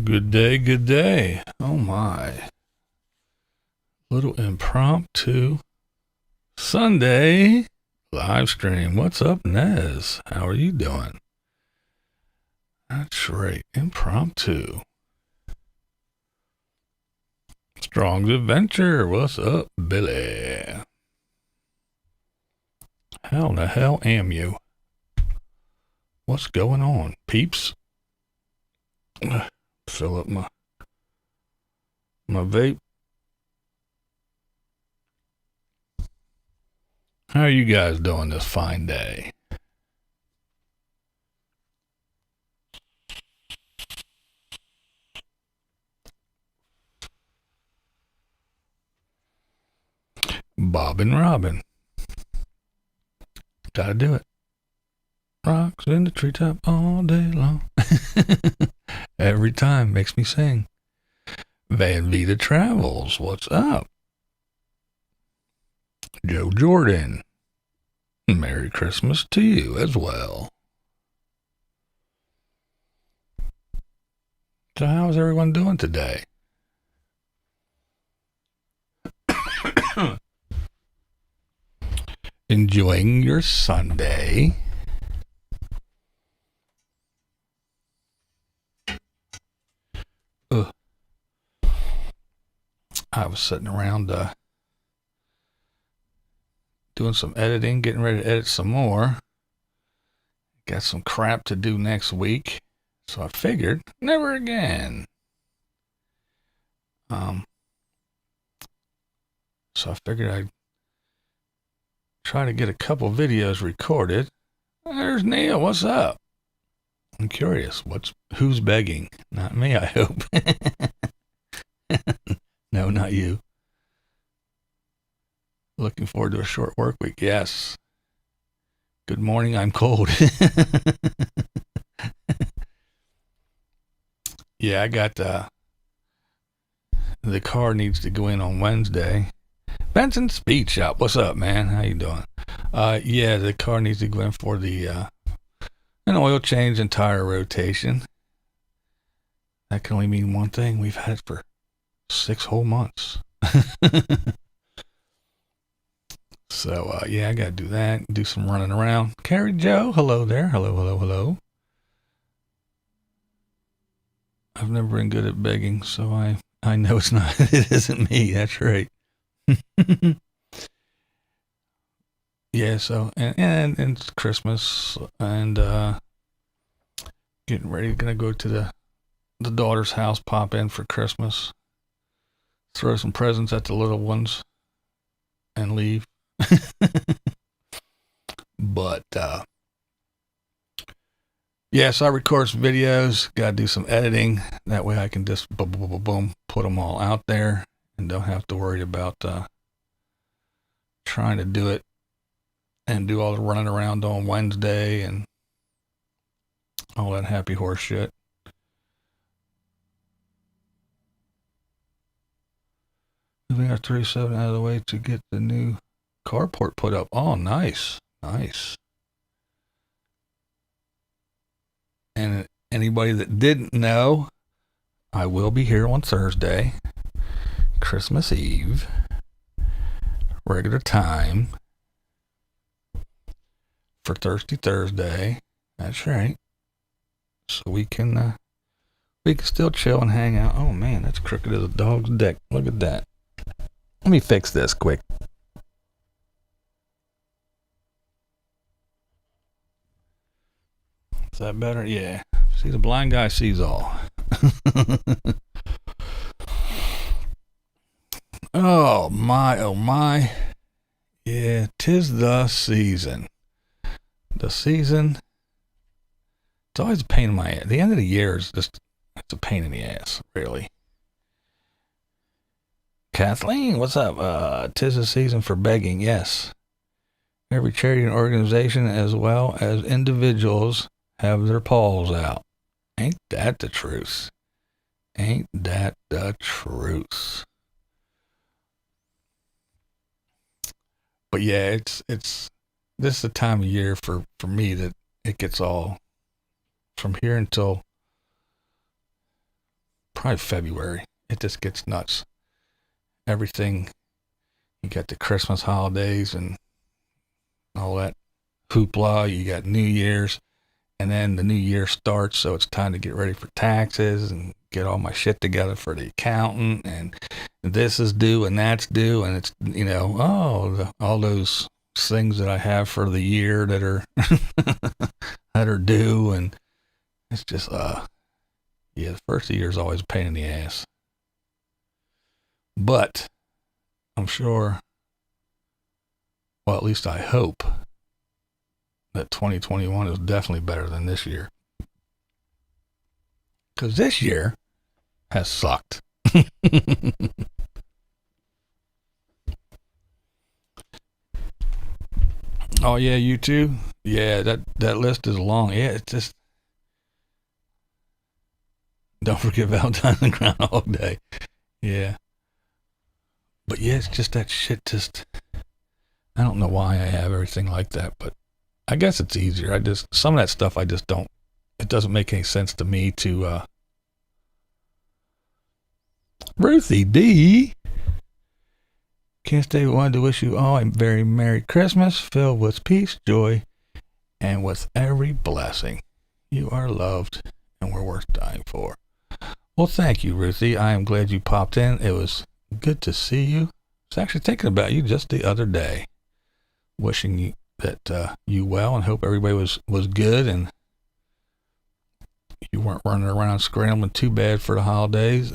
Good day, good day. Oh my. Little impromptu Sunday live stream. What's up, Nez? How are you doing? That's right, impromptu. Strong's Adventure. What's up, Billy? How in the hell am you? What's going on, peeps? Fill up my vape. How are you guys doing this fine day? Bob and Robin. Gotta do it. Rocks in the treetop all day long. Every time makes me sing. Van Vita Travels, what's up? Joe Jordan, Merry Christmas to you as well. So how's everyone doing today? Enjoying your Sunday? I was sitting around doing some editing, getting ready to edit some more. Got some crap to do next week, so I figured never again. So I figured I'd try to get a couple videos recorded. There's Neil. What's up? I'm curious. Who's begging? Not me, I hope. No, not you. Looking forward to a short work week. Yes. Good morning. I'm cold. Yeah, I got the car needs to go in on Wednesday. Benson Speed Shop. What's up, man? How you doing? Yeah, the car needs to go in for an oil change and tire rotation. That can only mean one thing. We've had it for 6 whole months. So, yeah, I got to do that. Do some running around. Carrie Joe, hello there. Hello. I've never been good at begging, so I know it isn't me. That's right. Yeah, so, and it's Christmas, and getting ready. Gonna go to the daughter's house, pop in for Christmas. Throw some presents at the little ones and leave. But so I record some videos, gotta do some editing, that way I can just boom, put them all out there and don't have to worry about trying to do it and do all the running around on Wednesday and all that happy horse shit. Moving our 37 out of the way to get the new carport put up. Oh, nice. And anybody that didn't know, I will be here on Thursday, Christmas Eve, regular time, for Thirsty Thursday. That's right. So we can still chill and hang out. Oh man, that's crooked as a dog's dick. Look at that. Let me fix this quick. Is that better? Yeah. See, the blind guy sees all. Oh my. Yeah, 'tis the season. It's always a pain in my ass. The end of the year is just, it's a pain in the ass, really. Kathleen, what's up? 'Tis the season for begging, yes. Every charity and organization, as well as individuals, have their paws out. Ain't that the truth? But yeah, it's this is the time of year for me that it gets all from here until probably February. It just gets nuts. Everything, you got the Christmas holidays and all that hoopla. You got New Year's, and then the new year starts, so it's time to get ready for taxes and get all my shit together for the accountant, and this is due and that's due, and it's, you know, all those things that I have for the year that are that are due, and it's just yeah, the first of the year is always a pain in the ass. But I'm sure, well, at least I hope that 2021 is definitely better than this year. Because this year has sucked. Oh, yeah, you too? Yeah, that list is long. Yeah, it's just... Don't forget Valentine's and Groundhog Day. Yeah. But yeah, it's just that shit just... I don't know why I have everything like that, but I guess it's easier. Some of that stuff I just don't... It doesn't make any sense to me to... Ruthie D. Can't stay. Wanted to wish you all a very Merry Christmas, filled with peace, joy, and with every blessing. You are loved, and we're worth dying for. Well, thank you, Ruthie. I am glad you popped in. It was good to see you. I was actually thinking about you just the other day, wishing you that you well, and hope everybody was good, and you weren't running around scrambling too bad for the holidays.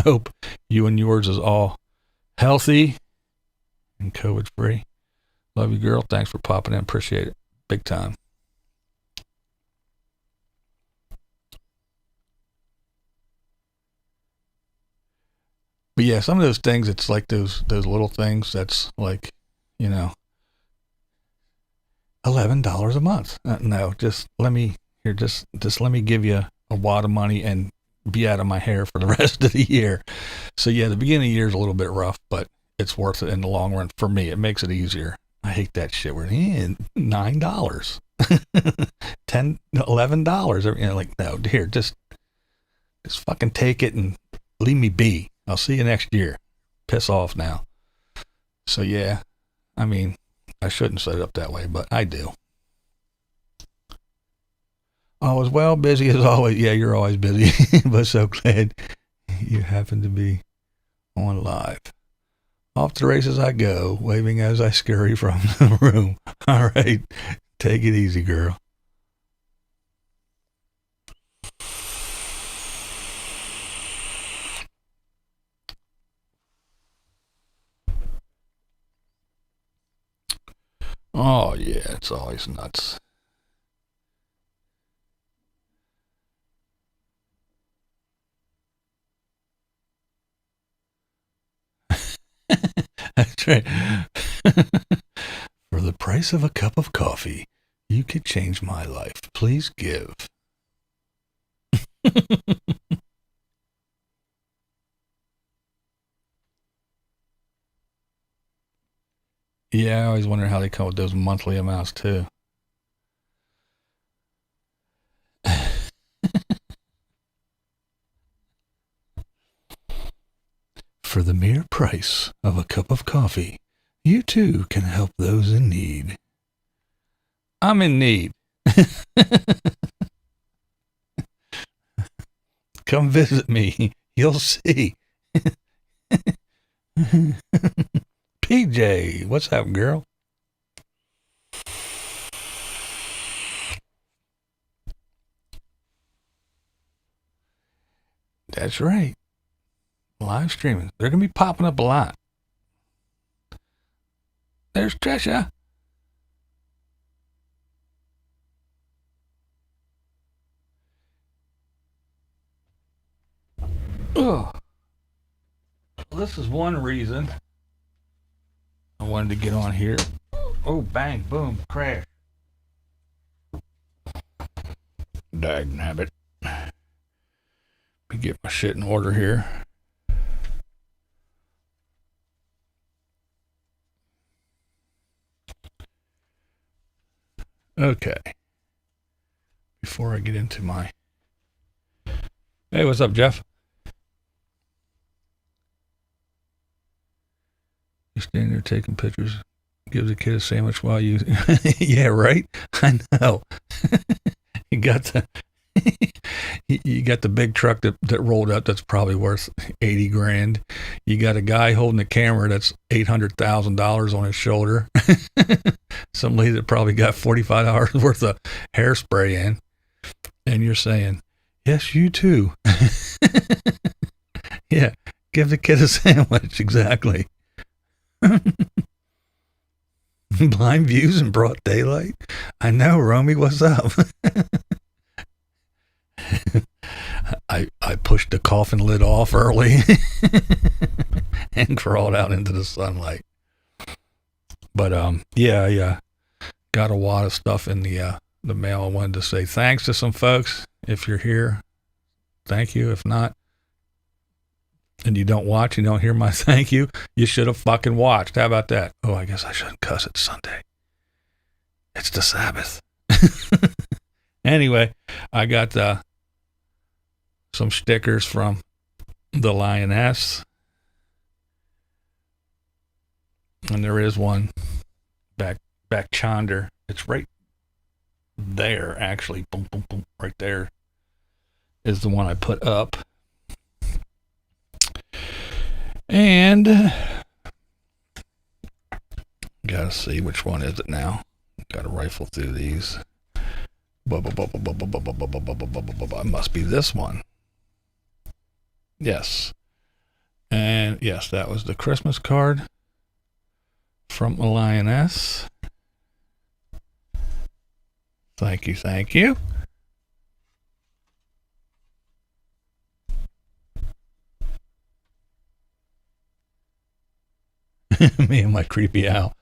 Hope you and yours is all healthy and COVID free. Love you, girl. Thanks for popping in. Appreciate it. Big time. But yeah, some of those things, it's like those little things that's like, you know, $11 a month. No, just let me let me give you a wad of money and be out of my hair for the rest of the year. So yeah, the beginning of the year is a little bit rough, but it's worth it in the long run for me. It makes it easier. I hate that shit. We're in $9, $10, $11. You know, like, no, here, just fucking take it and leave me be. I'll see you next year. Piss off now. So yeah, I mean, I shouldn't set it up that way, but I do. All is well, busy as always. Yeah, you're always busy, but so glad you happen to be on live. Off to the races I go, waving as I scurry from the room. All right, take it easy, girl. Oh, yeah, it's always nuts. That's right. For the price of a cup of coffee, you could change my life. Please give. Yeah, I always wonder how they come with those monthly amounts, too. For the mere price of a cup of coffee, you too can help those in need. I'm in need. Come visit me. You'll see. PJ, what's up, girl? That's right. Live streaming. They're going to be popping up a lot. There's Trisha. Oh. Well, this is one reason I wanted to get on here. Oh, bang, boom, crash. Dag nabbit. Let me get my shit in order here. Okay. Before I get into my... Hey, what's up, Jeff? You stand there taking pictures. Give the kid a sandwich while you... Yeah, right? I know. You got the... You got the big truck that rolled up that's probably worth $80,000. You got a guy holding a camera that's $800,000 on his shoulder. Somebody that probably got $45 worth of hairspray in. And you're saying, yes, you too. Yeah, give the kid a sandwich, exactly. BlindViews in broad daylight. I know, Romy, what's up? I pushed the coffin lid off early and crawled out into the sunlight. But yeah, got a lot of stuff in the mail. I wanted to say thanks to some folks. If you're here, thank you. If not, and you don't watch, you don't hear my thank you, you should have fucking watched. How about that? Oh, I guess I shouldn't cuss. It's Sunday. It's the Sabbath. Anyway, I got some stickers from the Lioness. And there is one back chonder. It's right there, actually. Boom, boom, boom. Right there is the one I put up. And gotta see which one is it now. Gotta rifle through these. It must be this one. Yes. And yes, that was the Christmas card from a Lioness. Thank you, thank you. Me and my creepy owl.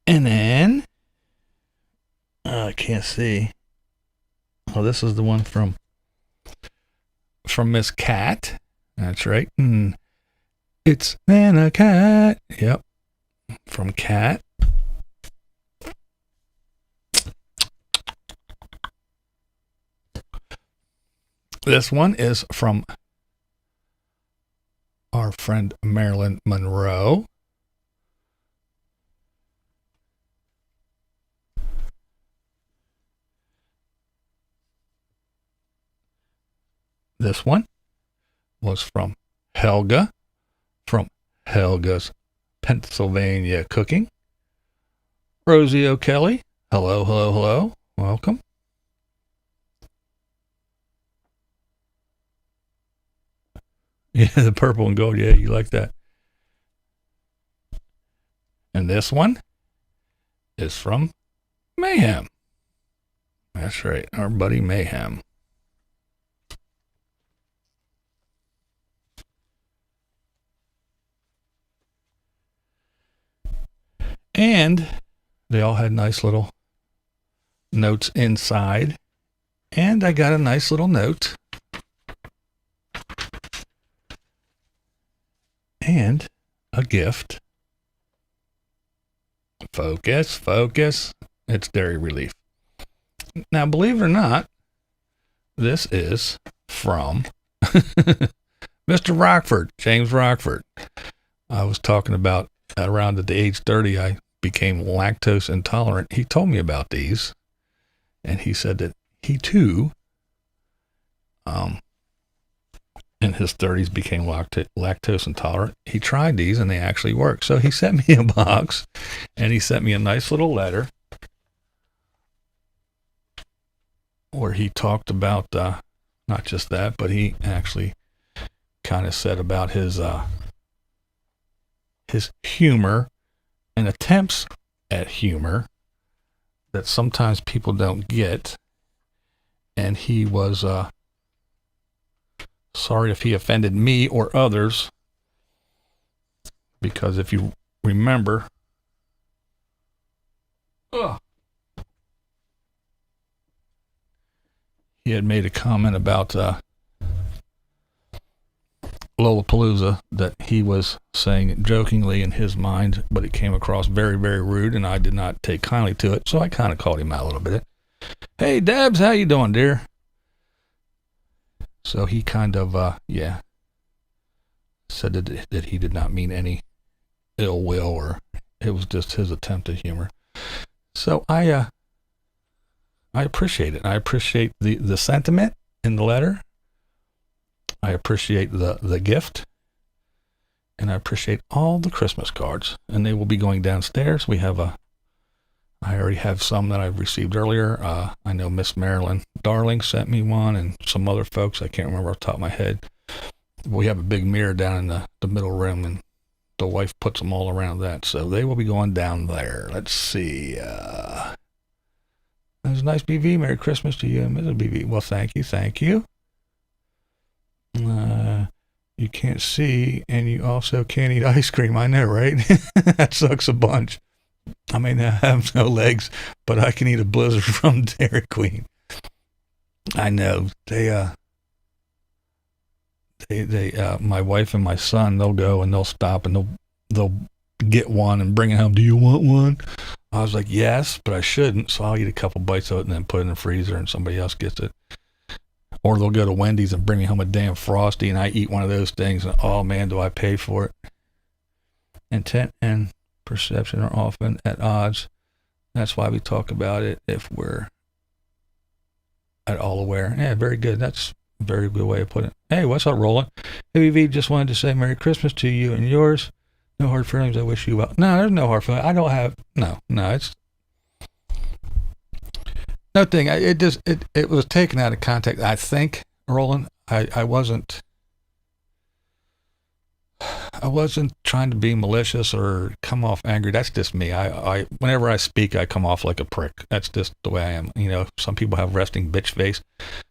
And then I can't see. Oh, this is the one from Miss Cat. That's right. It's Nana Cat. Yep. From Cat. This one is from our friend Marilyn Monroe. This one was from Helga, from Helga's Pennsylvania Cooking. Rosie O'Kelly, hello, hello, hello, welcome. Yeah, the purple and gold, yeah, you like that. And this one is from Mayhem. That's right, our buddy Mayhem. And they all had nice little notes inside. And I got a nice little note. And a gift. Focus, focus. It's Dairy Relief. Now, believe it or not, this is from Mr. Rockford, James Rockford. I was talking about around at the age 30, I became lactose intolerant. He told me about these, and he said that he too, in his 30s, became lactose intolerant. He tried these, and they actually work. So he sent me a box, and he sent me a nice little letter where he talked about not just that, but he actually kind of said about his humor and attempts at humor that sometimes people don't get. And he was sorry if he offended me or others, because if you remember, he had made a comment about Lollapalooza that he was saying jokingly in his mind, but it came across very, very rude, and I did not take kindly to it, so I kind of called him out a little bit. Hey, Debs, how you doing, dear? So he kind of, said that he did not mean any ill will, or it was just his attempt at humor. So I appreciate it. I appreciate the sentiment in the letter. I appreciate the gift. And I appreciate all the Christmas cards. And they will be going downstairs. I already have some that I've received earlier. I know Miss Marilyn Darling sent me one, and some other folks. I can't remember off the top of my head. We have a big mirror down in the middle room, and the wife puts them all around that. So they will be going down there. Let's see. It was a nice BV. Merry Christmas to you, Mrs. BV. Well, thank you. Thank you. You can't see, and you also can't eat ice cream. I know, right? That sucks a bunch. I may not have no legs, but I can eat a blizzard from Dairy Queen. I know. They my wife and my son, they'll go and they'll stop and they'll get one and bring it home. Do you want one? I was like, yes, but I shouldn't. So I'll eat a couple bites of it and then put it in the freezer and somebody else gets it. Or they'll go to Wendy's and bring me home a damn Frosty, and I eat one of those things, and oh man, do I pay for it. Intent and perception are often at odds. That's why we talk about it if we're at all aware. Yeah, very good. That's a very good way of putting it. Hey, what's up, Roland? ABV, just wanted to say Merry Christmas to you and yours. No hard feelings. I wish you well. No, there's no hard feelings. I don't have, no, it's nothing. It was taken out of context. I think, Roland, I wasn't trying to be malicious or come off angry. That's just me. I whenever I speak, I come off like a prick. That's just the way I am. You know, some people have resting bitch face.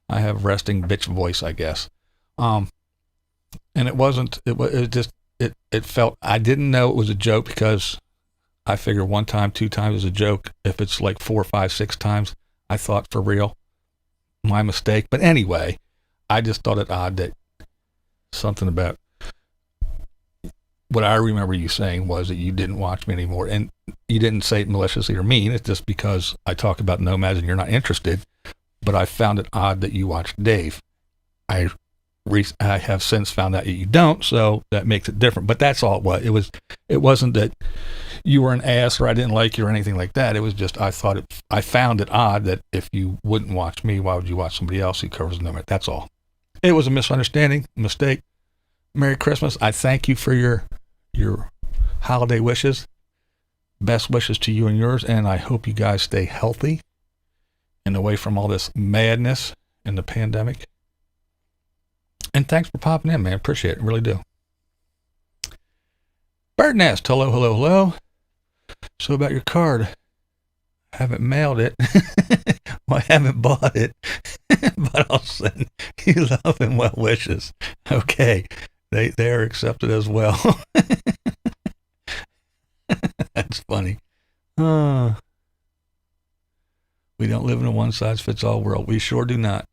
I have resting bitch voice, I guess. And it felt, I didn't know it was a joke because I figure one time, two times is a joke. If it's like 4, 5, 6 times, I thought for real. My mistake. But anyway, I just thought it odd that something about what I remember you saying was that you didn't watch me anymore. And you didn't say it maliciously or mean. It's just because I talk about nomads and you're not interested. But I found it odd that you watched Dave. I have since found out that you don't, so that makes it different. But that's all it was. It wasn't that you were an ass or I didn't like you or anything like that. It was just I found it odd that if you wouldn't watch me, why would you watch somebody else who covers the nomad? That's all. It was a misunderstanding, mistake. Merry Christmas. I thank you for your holiday wishes. Best wishes to you and yours, and I hope you guys stay healthy and away from all this madness and the pandemic. And thanks for popping in, man. Appreciate it. Really do. Bird Nest. Hello, hello, hello. So about your card. I haven't mailed it. Well, I haven't bought it. But I'll send you love and well wishes. Okay. They are accepted as well. That's funny. We don't live in a one-size-fits-all world. We sure do not.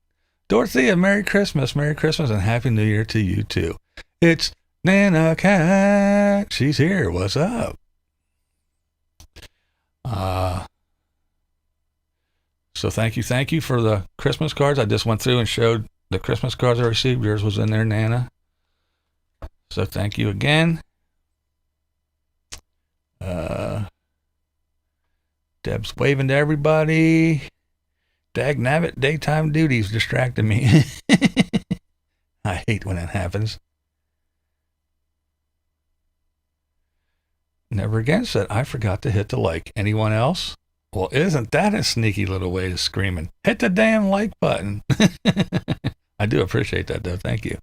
Dorothea, Merry Christmas, and Happy New Year to you, too. It's Nana Cat. She's here. What's up? So thank you for the Christmas cards. I just went through and showed the Christmas cards I received. Yours was in there, Nana. So thank you again. Deb's waving to everybody. Dagnabbit, daytime duties distracting me. I hate when that happens. Never again said, I forgot to hit the like. Anyone else? Well, isn't that a sneaky little way of screaming? Hit the damn like button. I do appreciate that, though. Thank you.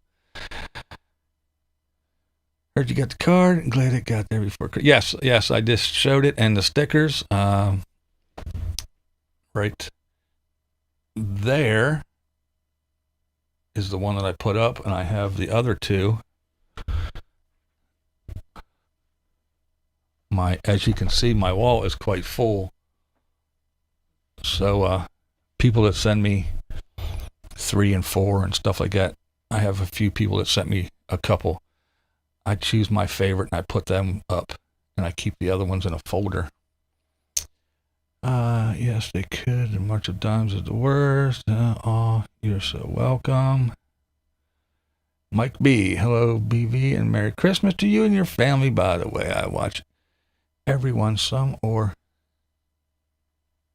Heard you got the card. Glad it got there before. Yes, I just showed it. And the stickers, right there is the one that I put up, and I have the other two. As you can see, my wall is quite full. So people that send me 3 and 4 and stuff like that, I have a few people that sent me a couple. I choose my favorite and I put them up, and I keep the other ones in a folder. Yes, they could. The March of Dimes is the worst. Oh, you're so welcome. Mike B. Hello, BV, and Merry Christmas to you and your family. By the way, I watch everyone, some or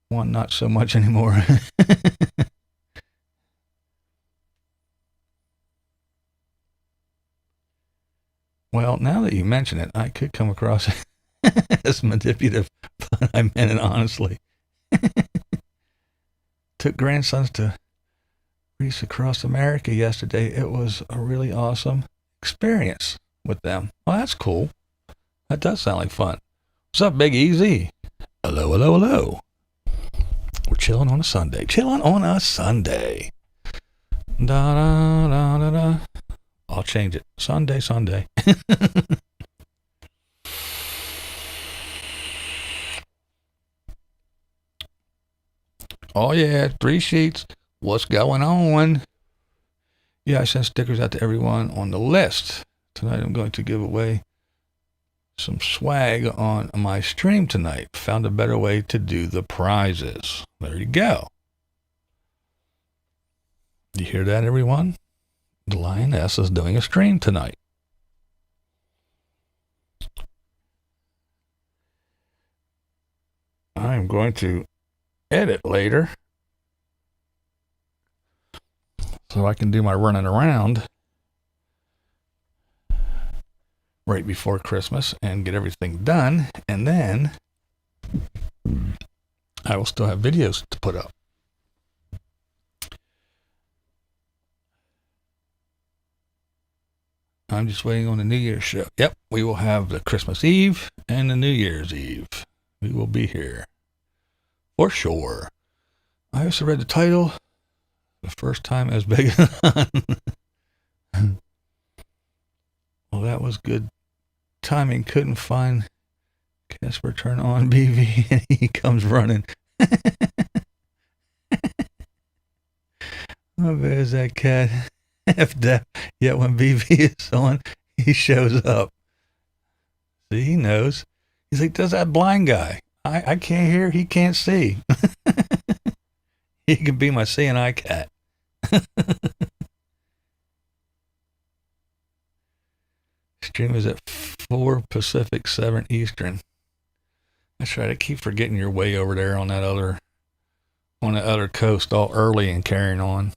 one not so much anymore. Well, now that you mention it, I could come across as manipulative, but I meant it honestly. Took grandsons to Greece across America yesterday. It was a really awesome experience with them. Well, that's cool. That does sound like fun. What's up, Big Easy? Hello, hello, hello. We're chilling on a Sunday. Chilling on a Sunday. Da da da da da. I'll change it. Sunday, Sunday. Oh, yeah. 3 sheets. What's going on? Yeah, I sent stickers out to everyone on the list. Tonight I'm going to give away some swag on my stream tonight. Found a better way to do the prizes. There you go. You hear that, everyone? The Lioness is doing a stream tonight. I'm going to edit later so I can do my running around right before Christmas and get everything done, and then I will still have videos to put up. I'm just waiting on the New Year's show. Yep, we will have the Christmas Eve and the New Year's Eve. We will be here for sure. I also read the title the first time as Begethon. Well, that was good timing. Couldn't find Casper, turn on BV, and he comes running. How bad is that cat? F-deaf. Yet when BV is on, he shows up. See, he knows. He's like, does that blind guy? I can't hear, he can't see. He can be my seeing eye cat. Stream is at 4 Pacific, 7 Eastern. That's right, I keep forgetting you're way over there on that other coast, all early and carrying on.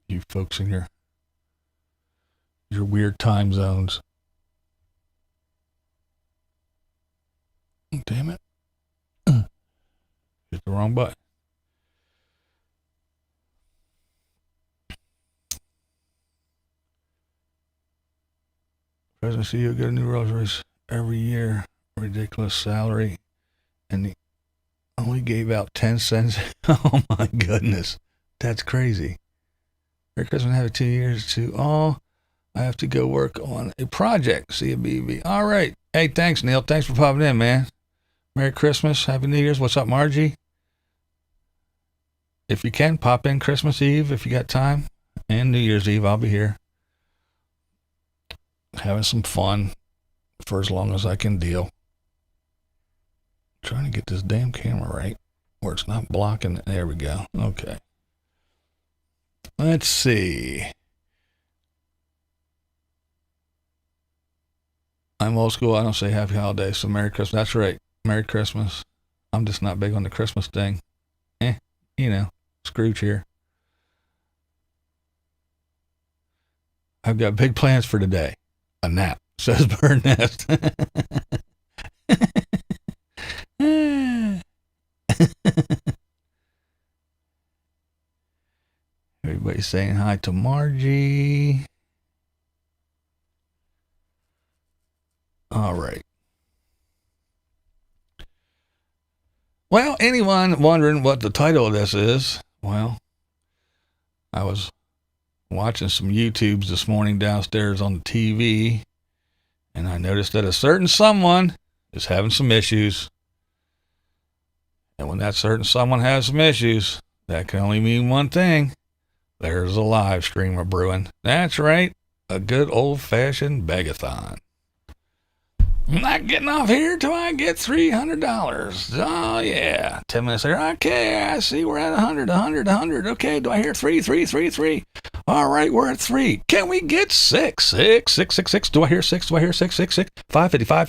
You folks in your weird time zones. Damn it. Hit the wrong button. President CEO get a new Rolls Royce every year. Ridiculous salary. And he only gave out 10 cents. Oh my goodness. That's crazy. Merry Christmas, have it 2 years to all. I have to go work on a project. See you, BB. All right. Hey, thanks, Neil. Thanks for popping in, man. Merry Christmas. Happy New Year's. What's up, Margie? If you can, pop in Christmas Eve if you got time. And New Year's Eve, I'll be here. Having some fun for as long as I can deal. Trying to get this damn camera right where it's not blocking. There we go. Okay. Let's see. I'm old school. I don't say happy holidays, so Merry Christmas. That's right. Merry Christmas. I'm just not big on the Christmas thing. Scrooge here. I've got big plans for today. A nap, says Bird Nest. Everybody's saying hi to Margie. All right. Well, anyone wondering what the title of this is? Well, I was watching some YouTubes this morning downstairs on the TV, and I noticed that a certain someone is having some issues. And when that certain someone has some issues, that can only mean one thing. There's a live streamer brewing. That's right, a good old-fashioned Begethon. I'm not getting off here till I get $300. Oh, yeah. 10 minutes later, okay, I see we're at 100. Okay, do I hear 3? All right, we're at 3. Can we get 6? 6. Do I hear 6? 6. 555,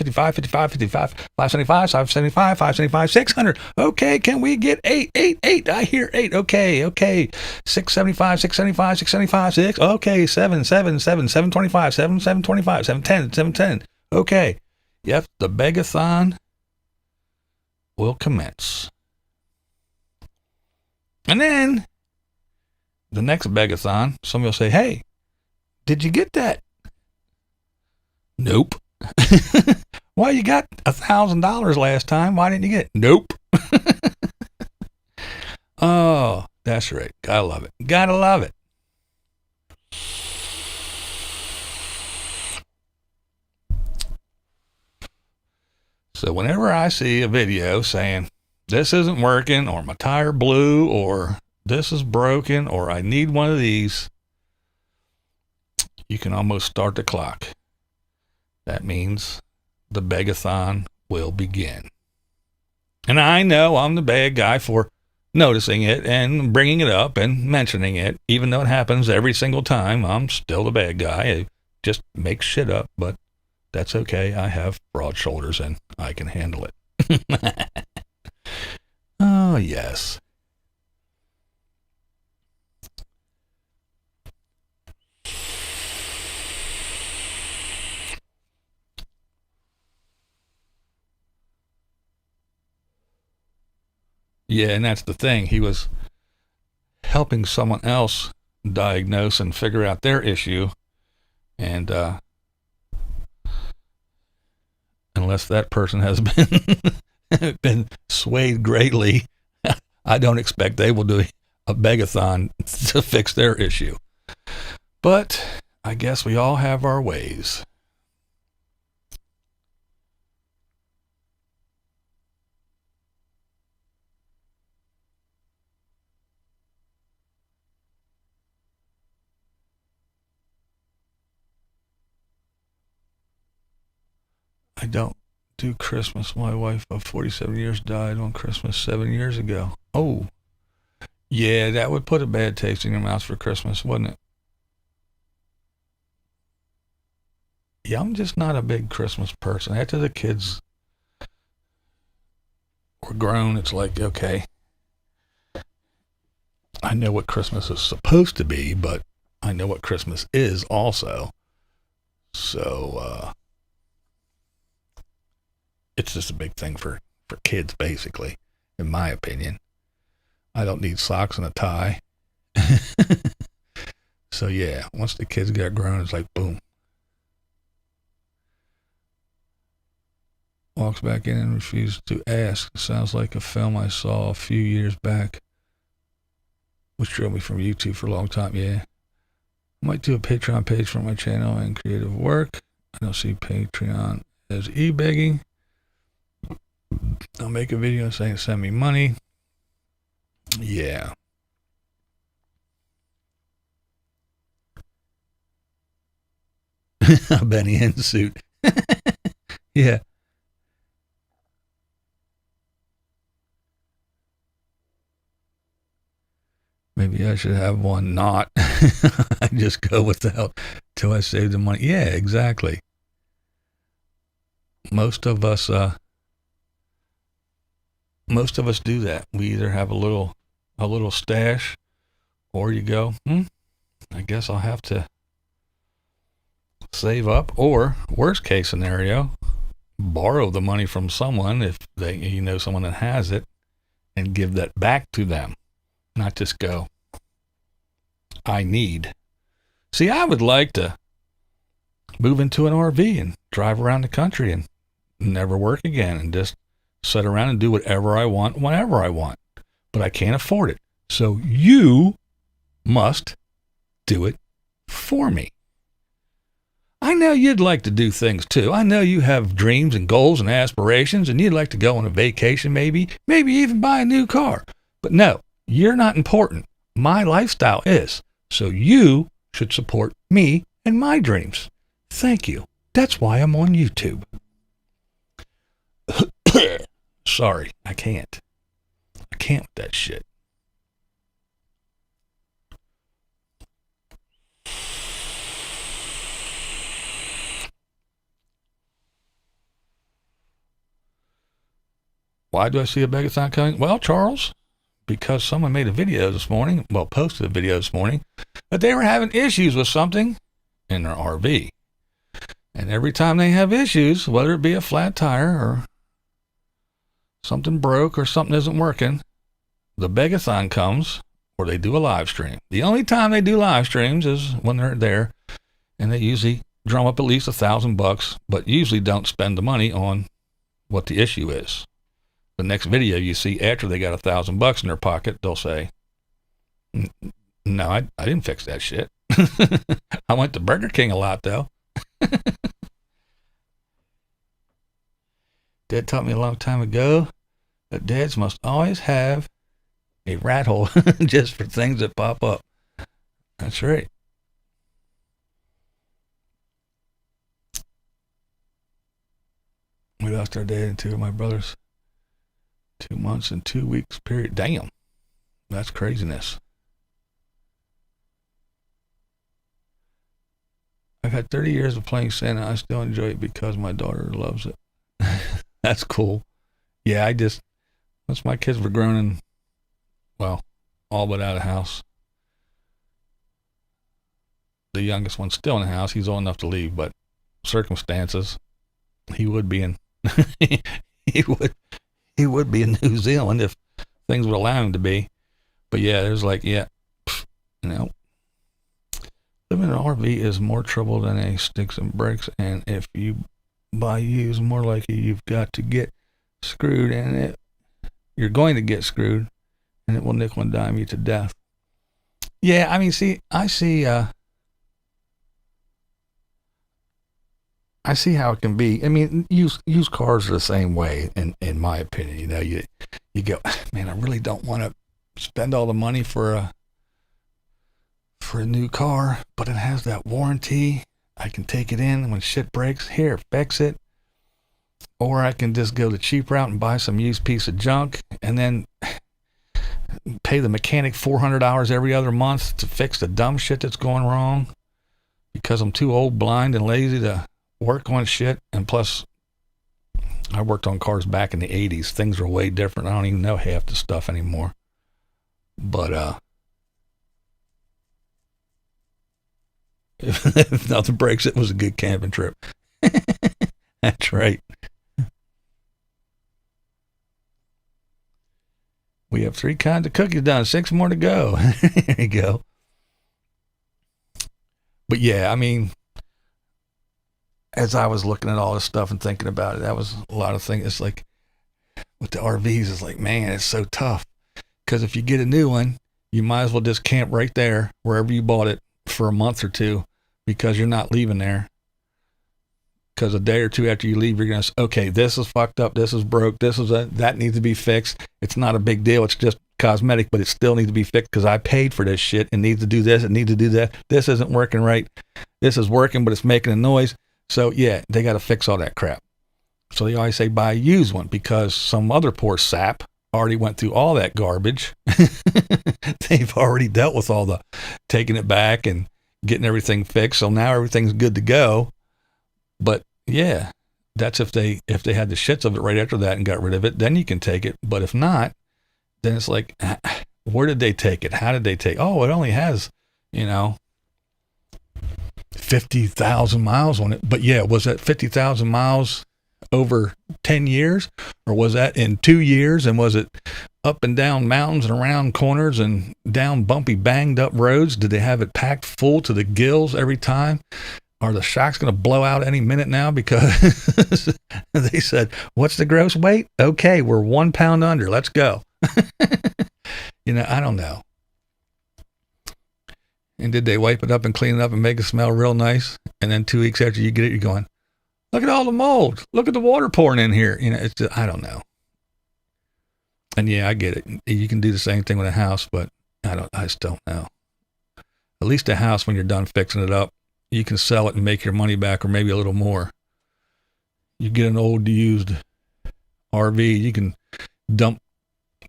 575, 600. Okay, can we get 8? I hear 8. Okay. 675, 6. Okay, 725, 710. Okay. Yep, the Begethon will commence. And then the next Begethon, somebody will say, hey, did you get that? Nope. Well, you got $1,000 last time. Why didn't you get it? Nope. Oh, that's right. Gotta love it. So whenever I see a video saying this isn't working, or my tire blew, or this is broken, or I need one of these, you can almost start the clock. That means the Begethon will begin. And I know I'm the bad guy for noticing it and bringing it up and mentioning it, even though it happens every single time. I'm still the bad guy. I just make shit up, but that's okay. I have broad shoulders and I can handle it. Oh, yes. Yeah, and that's the thing. He was helping someone else diagnose and figure out their issue. And unless that person has been swayed greatly, I don't expect they will do a Begethon to fix their issue. But I guess we all have our ways. I don't do Christmas. My wife of 47 years died on Christmas 7 years ago. Oh, yeah, that would put a bad taste in your mouth for Christmas, wouldn't it? Yeah, I'm just not a big Christmas person. After the kids were grown, it's like, okay, I know what Christmas is supposed to be, but I know what Christmas is also. So, it's just a big thing for kids, basically, in my opinion. I don't need socks and a tie. So, yeah, once the kids got grown, it's like, boom. Walks back in and refuses to ask. Sounds like a film I saw a few years back, which drove me from YouTube for a long time. Yeah. I might do a Patreon page for my channel and creative work. I don't see Patreon as e-begging. I'll make a video saying send me money. Yeah. A Benny Hinn suit. Yeah. Maybe I should have one not. I just go without till I save the money. Yeah, exactly. Most of us do that. We either have a little stash, or you go, I guess I'll have to save up, or worst case scenario, borrow the money from someone if someone that has it, and give that back to them. Not just go, I need. See, I would like to move into an RV and drive around the country and never work again and just sit around and do whatever I want, whenever I want. But I can't afford it. So you must do it for me. I know you'd like to do things too. I know you have dreams and goals and aspirations, and you'd like to go on a vacation maybe even buy a new car. But no, you're not important. My lifestyle is. So you should support me and my dreams. Thank you. That's why I'm on YouTube. Sorry, I can't. I can't with that shit. Why do I see a Begethon coming? Well, Charles, because someone made a video this morning, well, posted a video this morning, that they were having issues with something in their RV. And every time they have issues, whether it be a flat tire or something broke or something isn't working, the Begethon comes, or they do a live stream. The only time they do live streams is when they're there, and they usually drum up at least $1,000, but usually don't spend the money on what the issue is. The next video you see after they got $1,000 in their pocket, they'll say, no, I didn't fix that shit. I went to Burger King a lot, though. Dad taught me a long time ago that dads must always have a rat hole just for things that pop up. That's right. We lost our dad and two of my brothers. 2 months and 2 weeks period. Damn. That's craziness. I've had 30 years of playing Santa. I still enjoy it because my daughter loves it. That's cool. Yeah, once my kids were grown and, well, all but out of the house. The youngest one's still in the house. He's old enough to leave, but circumstances, he would be in, he would be in New Zealand if things would allow him to be. But yeah, there's like, living in an RV is more trouble than a sticks and bricks, and if you buy used, more likely you've got to get screwed, and you're going to get screwed, and it will nickel and dime you to death. Yeah, I mean, I see how it can be. I mean, used cars are the same way, in my opinion. You know, you go, man, I really don't want to spend all the money for a new car, but it has that warranty. I can take it in when shit breaks. Here, fix it. Or I can just go the cheap route and buy some used piece of junk and then pay the mechanic $400 every other month to fix the dumb shit that's going wrong because I'm too old, blind, and lazy to work on shit. And plus, I worked on cars back in the 80s. Things were way different. I don't even know half the stuff anymore. But if nothing breaks, it was a good camping trip. That's right. We have 3 kinds of cookies done, 6 more to go. There you go. But yeah, I mean, as I was looking at all this stuff and thinking about it, that was a lot of things. It's like, with the RVs, it's like, man, it's so tough. Because if you get a new one, you might as well just camp right there, wherever you bought it, for a month or 2, because you're not leaving there. Because a day or 2 after you leave, you're going to say, okay, this is fucked up, this is broke, that needs to be fixed. It's not a big deal, it's just cosmetic, but it still needs to be fixed because I paid for this shit. It needs to do this, it needs to do that. This isn't working right. This is working, but it's making a noise. So yeah, they got to fix all that crap. So they always say buy a used one because some other poor sap already went through all that garbage. They've already dealt with all the taking it back and getting everything fixed. So now everything's good to go. But yeah, that's if they had the shits of it right after that and got rid of it, then you can take it. But if not, then it's like, where did they take it? How did they take? Oh, it only has, 50,000 miles on it. But yeah, was that 50,000 miles over 10 years, or was that in 2 years? And was it up and down mountains and around corners and down bumpy, banged up roads? Did they have it packed full to the gills every time? Are the shocks going to blow out any minute now? Because they said, what's the gross weight? Okay, we're 1 pound under. Let's go. I don't know. And did they wipe it up and clean it up and make it smell real nice? And then 2 weeks after you get it, you're going, look at all the mold. Look at the water pouring in here. It's just, I don't know. And yeah, I get it. You can do the same thing with a house, but I just don't know. At least a house, when you're done fixing it up, you can sell it and make your money back, or maybe a little more. You get an old used RV, you can dump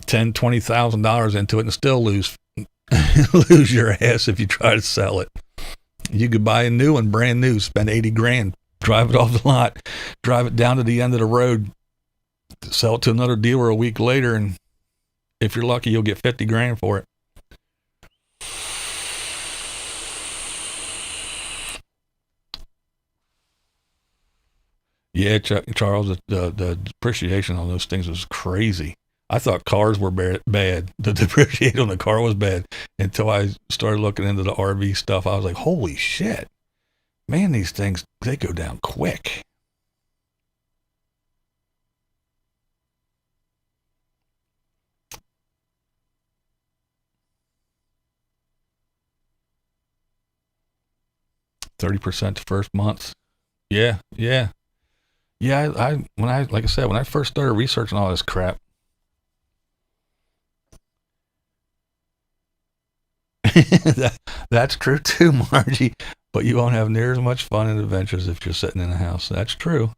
$10,000-$20,000 into it and still lose your ass if you try to sell it. You could buy a new one, brand new, spend $80,000, drive it off the lot, drive it down to the end of the road, sell it to another dealer a week later, and if you're lucky, you'll get $50,000 for it. Yeah, Charles, the depreciation on those things was crazy. I thought cars were bad. The depreciation on the car was bad until I started looking into the RV stuff. I was like, holy shit, man, these things, they go down quick. $30% the first month. Yeah. When I first started researching all this crap, that's true too, Margie, but you won't have near as much fun and adventures if you're sitting in a house. That's true.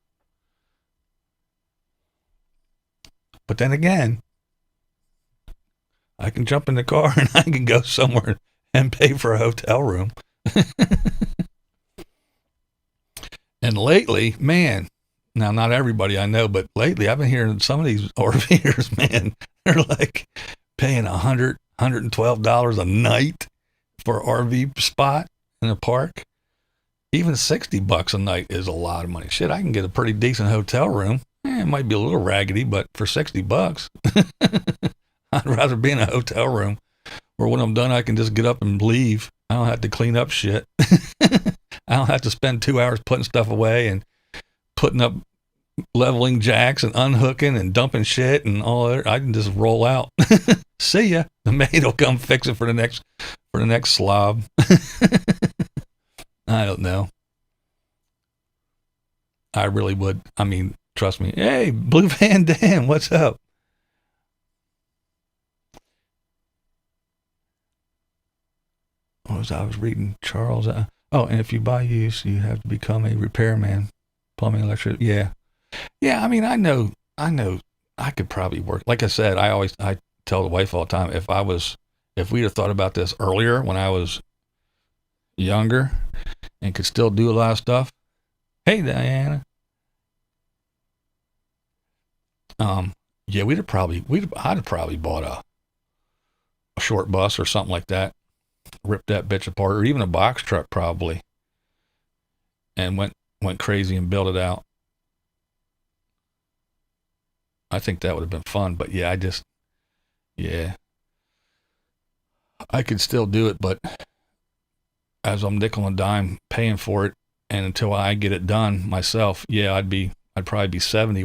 But then again, I can jump in the car and I can go somewhere and pay for a hotel room. And lately, man, now not everybody I know, but lately I've been hearing some of these RVers, man, they're like paying $100, $112 a night for an RV spot in a park. Even $60 a night is a lot of money. Shit, I can get a pretty decent hotel room. It might be a little raggedy, but for $60, I'd rather be in a hotel room where when I'm done, I can just get up and leave. I don't have to clean up shit. I don't have to spend 2 hours putting stuff away and putting up leveling jacks and unhooking and dumping shit and all that. I can just roll out. See ya. The maid will come fix it for the next slob. I don't know. I really would. I mean, trust me. Hey, Blue Van Dam, what's up? I was reading Charles. And if you buy used, you have to become a repairman, plumbing, electric. Yeah. I mean, I know I could probably work. Like I said, I tell the wife all the time, if we'd have thought about this earlier when I was younger and could still do a lot of stuff. Hey, Diana. Yeah, I'd have probably bought a short bus or something like that, ripped that bitch apart, or even a box truck probably, and went crazy and built it out. I think that would have been fun, but yeah, I could still do it, but as I'm nickel and dime paying for it, and until I get it done myself, yeah, I'd probably be 70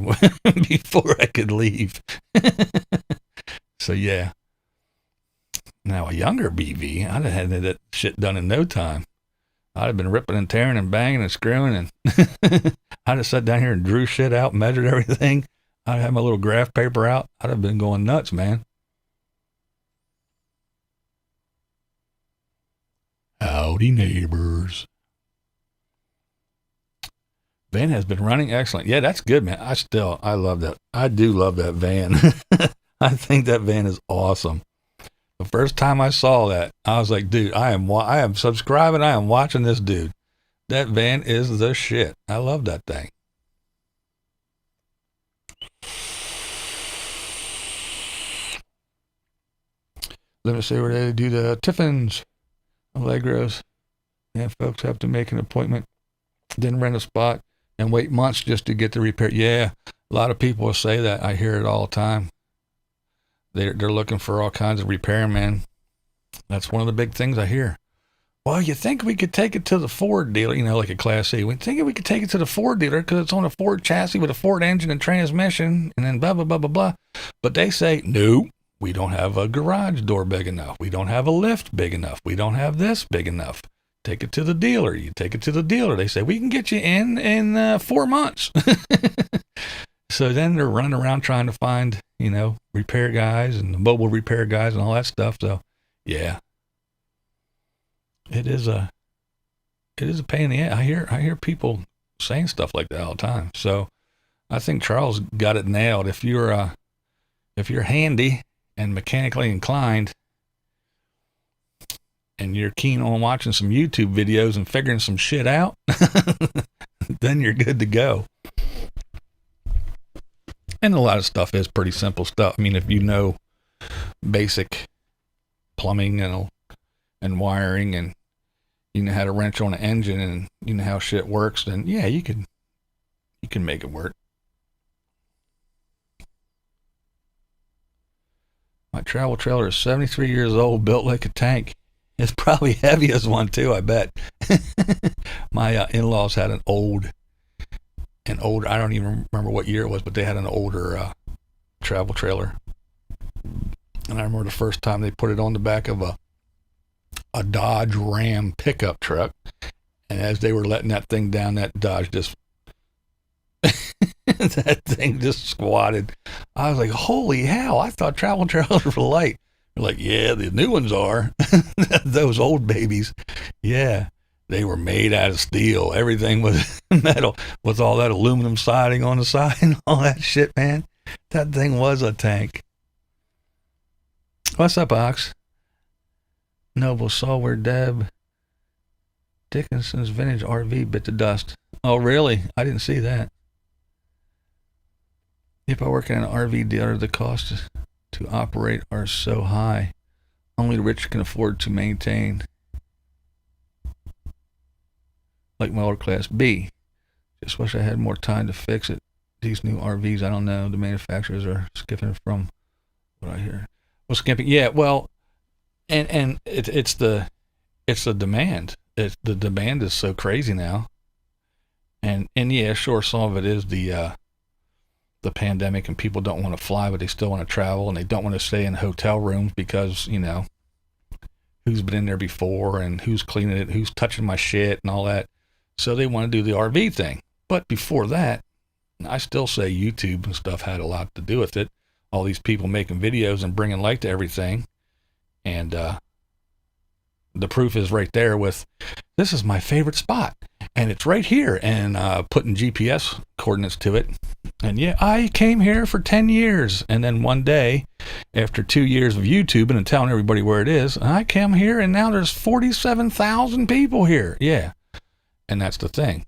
before I could leave. So yeah. Now a younger BV, I'd have had that shit done in no time. I'd have been ripping and tearing and banging and screwing, and I'd have sat down here and drew shit out, measured everything. I'd have my little graph paper out. I'd have been going nuts, man. Howdy, neighbors. Van has been running excellent. Yeah, that's good, man. I love that. I do love that van. I think that van is awesome. The first time I saw that, I was like, dude, I am subscribing. I am watching this dude. That van is the shit. I love that thing. Let me see where they do the Tiffins, Allegros. And folks have to make an appointment, then rent a spot and wait months just to get the repair. Yeah, a lot of people say that. I hear it all the time. They're looking for all kinds of repairmen. That's one of the big things I hear. Well, you think we could take it to the Ford dealer, like a Class C. We think we could take it to the Ford dealer because it's on a Ford chassis with a Ford engine and transmission and then blah, blah, blah, blah, blah. But they say, no, we don't have a garage door big enough. We don't have a lift big enough. We don't have this big enough. Take it to the dealer. You take it to the dealer. They say, we can get you in 4 months. So then they're running around trying to find, repair guys and mobile repair guys and all that stuff. So, yeah, it is a pain in the ass. I hear people saying stuff like that all the time. So I think Charles got it nailed. If you're handy and mechanically inclined, and you're keen on watching some YouTube videos and figuring some shit out, then you're good to go. And a lot of stuff is pretty simple stuff. I mean, if you know basic plumbing and wiring, and you know how to wrench on an engine, and you know how shit works, then yeah, you can make it work. My travel trailer is 73 years old, built like a tank. It's probably heavy as one too, I bet. My in-laws had an older, I don't even remember what year it was, but they had an older travel trailer. And I remember the first time they put it on the back of a Dodge Ram pickup truck. And as they were letting that thing down, that Dodge just, that thing just squatted. I was like, holy hell, I thought travel trailers were light. They're like, yeah, the new ones are. Those old babies. Yeah, they were made out of steel. Everything was metal with all that aluminum siding on the side and all that shit, man. That thing was a tank. What's up, Ox? Noble saw where Deb Dickinson's vintage RV bit the dust. Oh, really? I didn't see that. If I work in an RV dealer, the costs to operate are so high. Only the rich can afford to maintain. Like my old Class B. Just wish I had more time to fix it. These new RVs, I don't know. The manufacturers are skipping from what I hear. Well, skipping, yeah. Well, and it's the demand. The demand is so crazy now. And yeah, sure, some of it is the pandemic, and people don't want to fly, but they still want to travel, and they don't want to stay in hotel rooms because, you know, who's been in there before, and who's cleaning it, who's touching my shit and all that. So they want to do the RV thing. But before that, I still say YouTube and stuff had a lot to do with it. All these people making videos and bringing light to everything. And the proof is right there with, this is my favorite spot, and it's right here, and putting GPS coordinates to it. And yeah, I came here for 10 years. And then one day, after 2 years of YouTubing and telling everybody where it is, I came here and now there's 47,000 people here. Yeah. And that's the thing.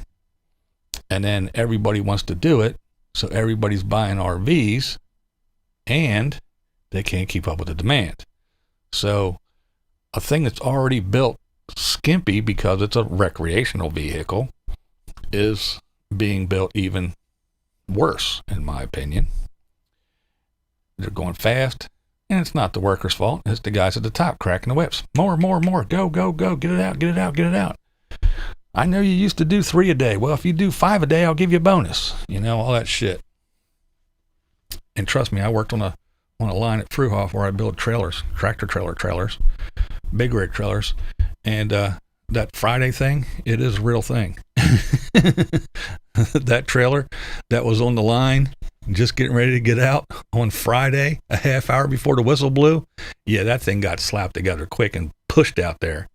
And then everybody wants to do it. So everybody's buying RVs and they can't keep up with the demand. So a thing that's already built skimpy because it's a recreational vehicle is being built even worse, in my opinion. They're going fast, and it's not the workers' fault. It's the guys at the top cracking the whips. More. Go. Get it out. I know you used to do 3 a day. Well, if you do 5 a day, I'll give you a bonus. You know, all that shit. And trust me, I worked on a line at Fruhoff where I build trailers, tractor trailers, big rig trailers. And that Friday thing, it is a real thing. That trailer that was on the line, just getting ready to get out on Friday, a half hour before the whistle blew. Yeah, that thing got slapped together quick and pushed out there.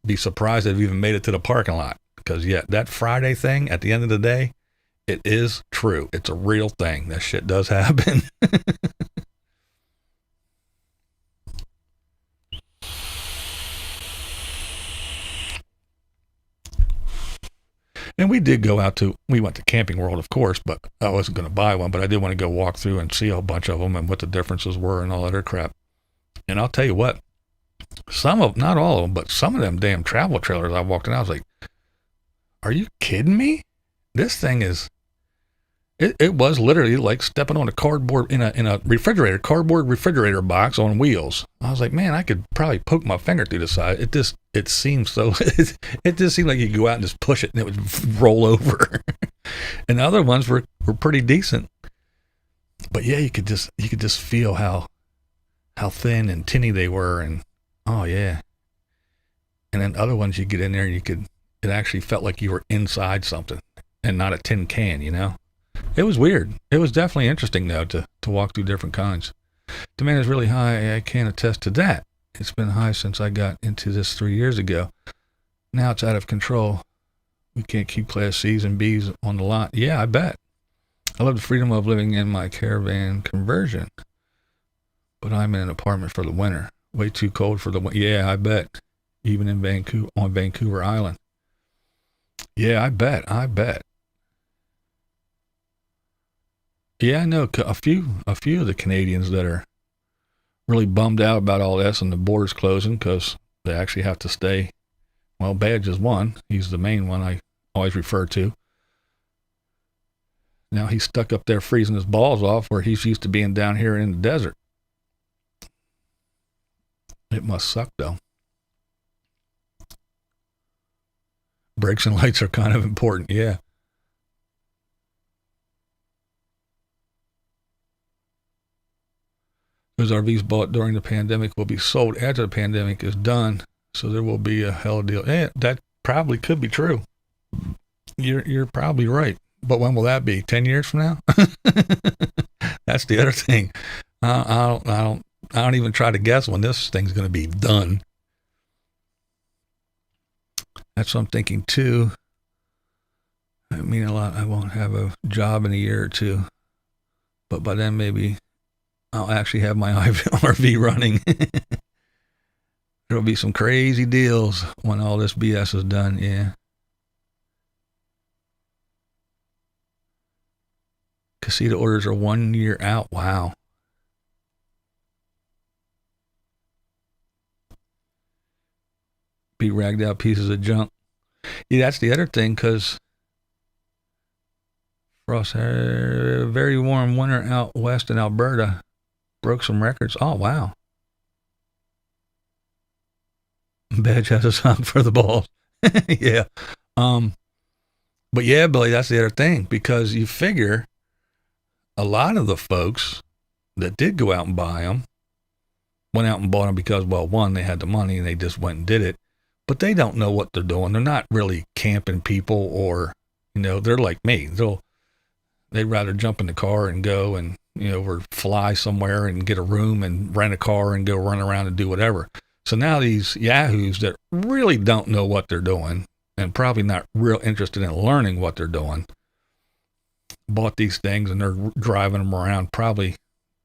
Be surprised if it even made it to the parking lot. Because, yeah, that Friday thing, at the end of the day, it is true. It's a real thing. That shit does happen. And we went to Camping World, of course, but I wasn't going to buy one, but I did want to go walk through and see a bunch of them and what the differences were and all that other crap. And I'll tell you what, not all of them, but some of them damn travel trailers I walked in, I was like, are you kidding me? This thing is, it was literally like stepping on a cardboard, in a cardboard refrigerator box on wheels. I was like, man, I could probably poke my finger through the side. It seemed so, it just seemed like you could go out and just push it and it would roll over. And the other ones were pretty decent. But yeah, you could just feel how thin and tinny they were, and oh yeah. And then other ones you get in there, it actually felt like you were inside something and not a tin can, you know? It was weird. It was definitely interesting, though, to walk through different kinds. Demand is really high. I can attest to that. It's been high since I got into this 3 years ago. Now it's out of control. We can't keep Class C's and B's on the lot. Yeah, I bet. I love the freedom of living in my caravan conversion, but I'm in an apartment for the winter. Way too cold for the winter. Yeah, I bet. Even in Vancouver, on Vancouver Island. Yeah, I bet. Yeah, I know a few of the Canadians that are really bummed out about all this and the borders closing because they actually have to stay. Well, Badge is one. He's the main one I always refer to. Now he's stuck up there freezing his balls off where he's used to being down here in the desert. It must suck, though. Brakes and lights are kind of important, yeah. Those RVs bought during the pandemic will be sold after the pandemic is done, so there will be a hell of a deal. Yeah, that probably could be true. You're probably right. But when will that be? 10 years from now? That's the other thing. I don't even try to guess when this thing's going to be done. That's what I'm thinking too. I mean, a lot. I won't have a job in a year or two, but by then maybe I'll actually have my RV running. There'll be some crazy deals when all this BS is done. Yeah. Casita orders are 1 year out. Wow. Be ragged out pieces of junk. Yeah, that's the other thing, because Frost had a very warm winter out west in Alberta. Broke some records. Oh, wow. Badge has a song for the balls. Yeah. But yeah, Billy, that's the other thing, because you figure a lot of the folks that did go out and buy them went out and bought them because, well, one, they had the money and they just went and did it. But they don't know what they're doing. They're not really camping people, or, they're like me. They'd rather jump in the car and go and, or fly somewhere and get a room and rent a car and go run around and do whatever. So now these yahoos that really don't know what they're doing and probably not real interested in learning what they're doing bought these things, and they're driving them around probably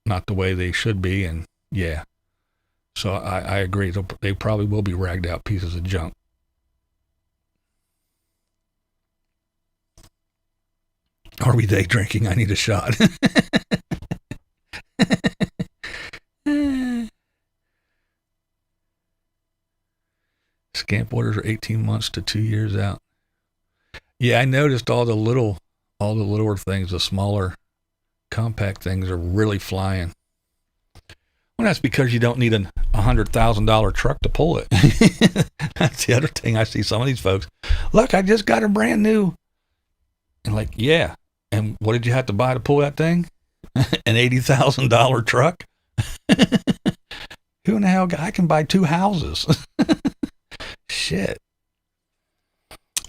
not the way they should be. And yeah. So I agree. They probably will be ragged out pieces of junk. Are we day drinking? I need a shot. Scamp orders are 18 months to 2 years out. Yeah, I noticed all the littler things, the smaller compact things are really flying. Well, that's because you don't need a $100,000 truck to pull it. That's the other thing. I see some of these folks. Look, I just got a brand new. And like, yeah. And what did you have to buy to pull that thing? An $80,000 truck? Who in the hell? I can buy 2 houses. Shit.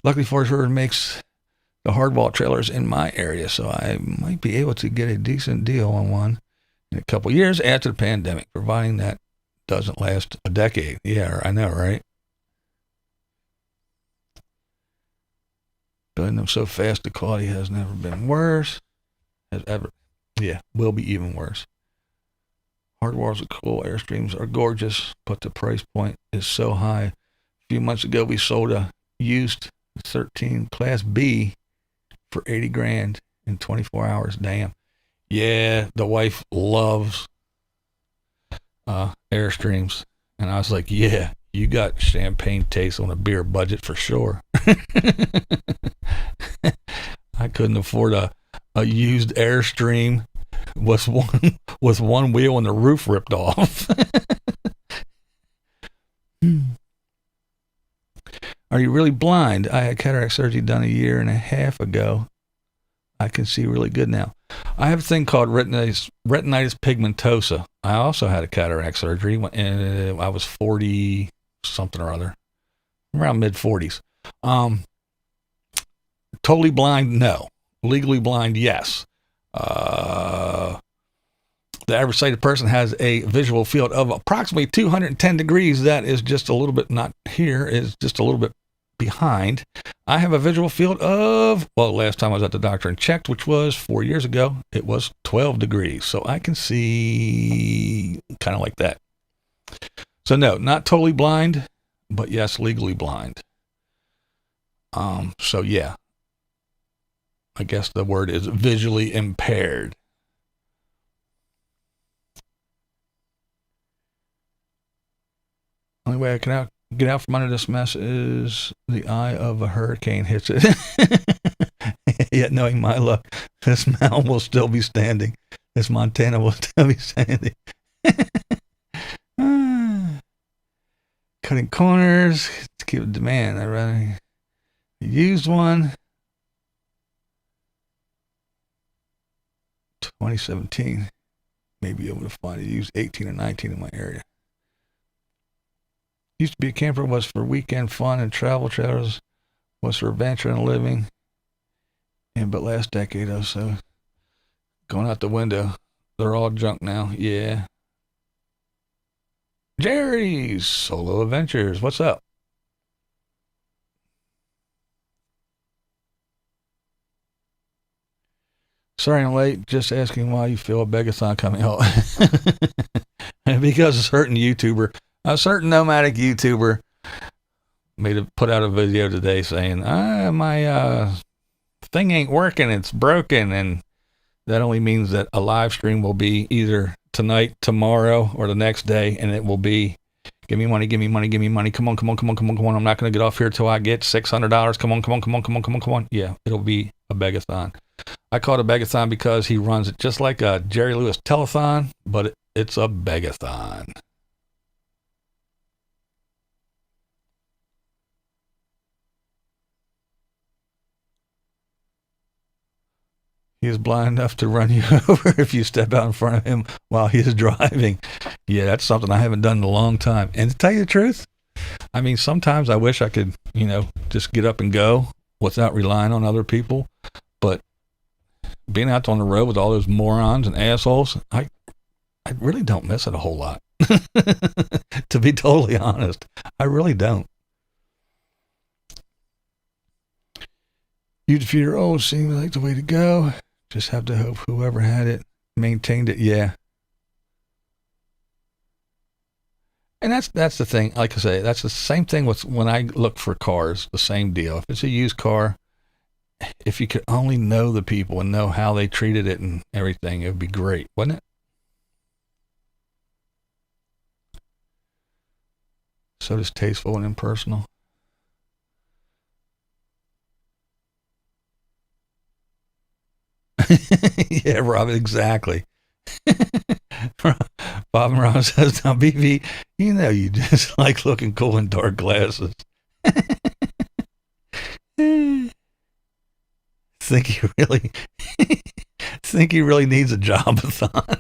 Luckily, Forest River makes the hardwall trailers in my area, so I might be able to get a decent deal on one in a couple years after the pandemic, providing that doesn't last a decade. Yeah, I know, right? Building them so fast, the quality has never been worse. Has ever. Yeah, will be even worse. Hardwalls are cool. Airstreams are gorgeous, but the price point is so high. A few months ago, we sold a used 13 Class B for $80,000 in 24 hours. Damn. Yeah, the wife loves Airstreams. And I was like, yeah, you got champagne taste on a beer budget for sure. I couldn't afford a used Airstream with one wheel and the roof ripped off. Are you really blind? I had cataract surgery done 1.5 years ago. I can see really good now. I have a thing called retinitis pigmentosa. I also had a cataract surgery when I was 40 something or other, around mid 40s. Totally blind? No. Legally blind? Yes. The average sighted person has a visual field of approximately 210 degrees. That is just a little bit, not here, is just a little bit behind, I have a visual field of, well, last time I was at the doctor and checked, which was 4 years ago, it was 12 degrees. So I can see kind of like that. So no, not totally blind, but yes, legally blind. So yeah, I guess the word is visually impaired. Only way I can get out from under this mess is the eye of a hurricane hits it. Yet knowing my luck, this mountain will still be standing. This Montana will still be standing. Cutting corners to keep the demand. I rather used one. 2017. Maybe able to find it used 18 or 19 in my area. Used to be a camper, was for weekend fun and travel. Trailers was for adventure and living. But last decade or so, going out the window. They're all junk now. Yeah. Jerry's Solo Adventures. What's up? Sorry I'm late. Just asking why you feel a Begethon coming out. Because a certain nomadic YouTuber put out a video today saying, my thing ain't working, it's broken, and that only means that a live stream will be either tonight, tomorrow, or the next day, and it will be, give me money, come on, I'm not going to get off here till I get $600, come on. Yeah, it'll be a Begethon. I call it a Begethon because he runs it just like a Jerry Lewis telethon, but it's a Begethon. He is blind enough to run you over if you step out in front of him while he is driving. Yeah, that's something I haven't done in a long time. And to tell you the truth, I mean, sometimes I wish I could, just get up and go without relying on other people. But being out on the road with all those morons and assholes, I really don't miss it a whole lot. To be totally honest, I really don't. You defeat your old seems like the way to go. Just have to hope whoever had it maintained it. Yeah. And that's the thing. Like I say, that's the same thing with when I look for cars, the same deal. If it's a used car, if you could only know the people and know how they treated it and everything, it would be great, wouldn't it? So distasteful and impersonal. Yeah, Rob, exactly. Bob and Rob says, now, BV, you just like looking cool in dark glasses. Think he really needs a job-a-thon.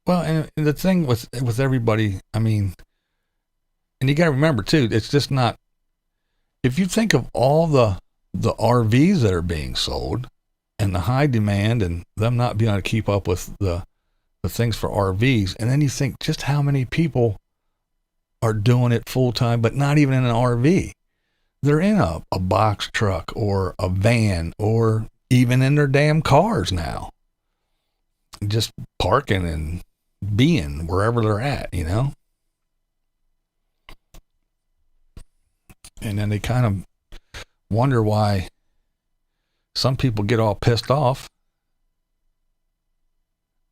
Well, and the thing with everybody, I mean, and you got to remember too, it's just not, if you think of all the RVs that are being sold and the high demand and them not being able to keep up with the things for RVs, and then you think just how many people are doing it full time, but not even in an RV. They're in a box truck or a van or even in their damn cars now. Just parking and being wherever they're at, And then they kind of wonder why some people get all pissed off.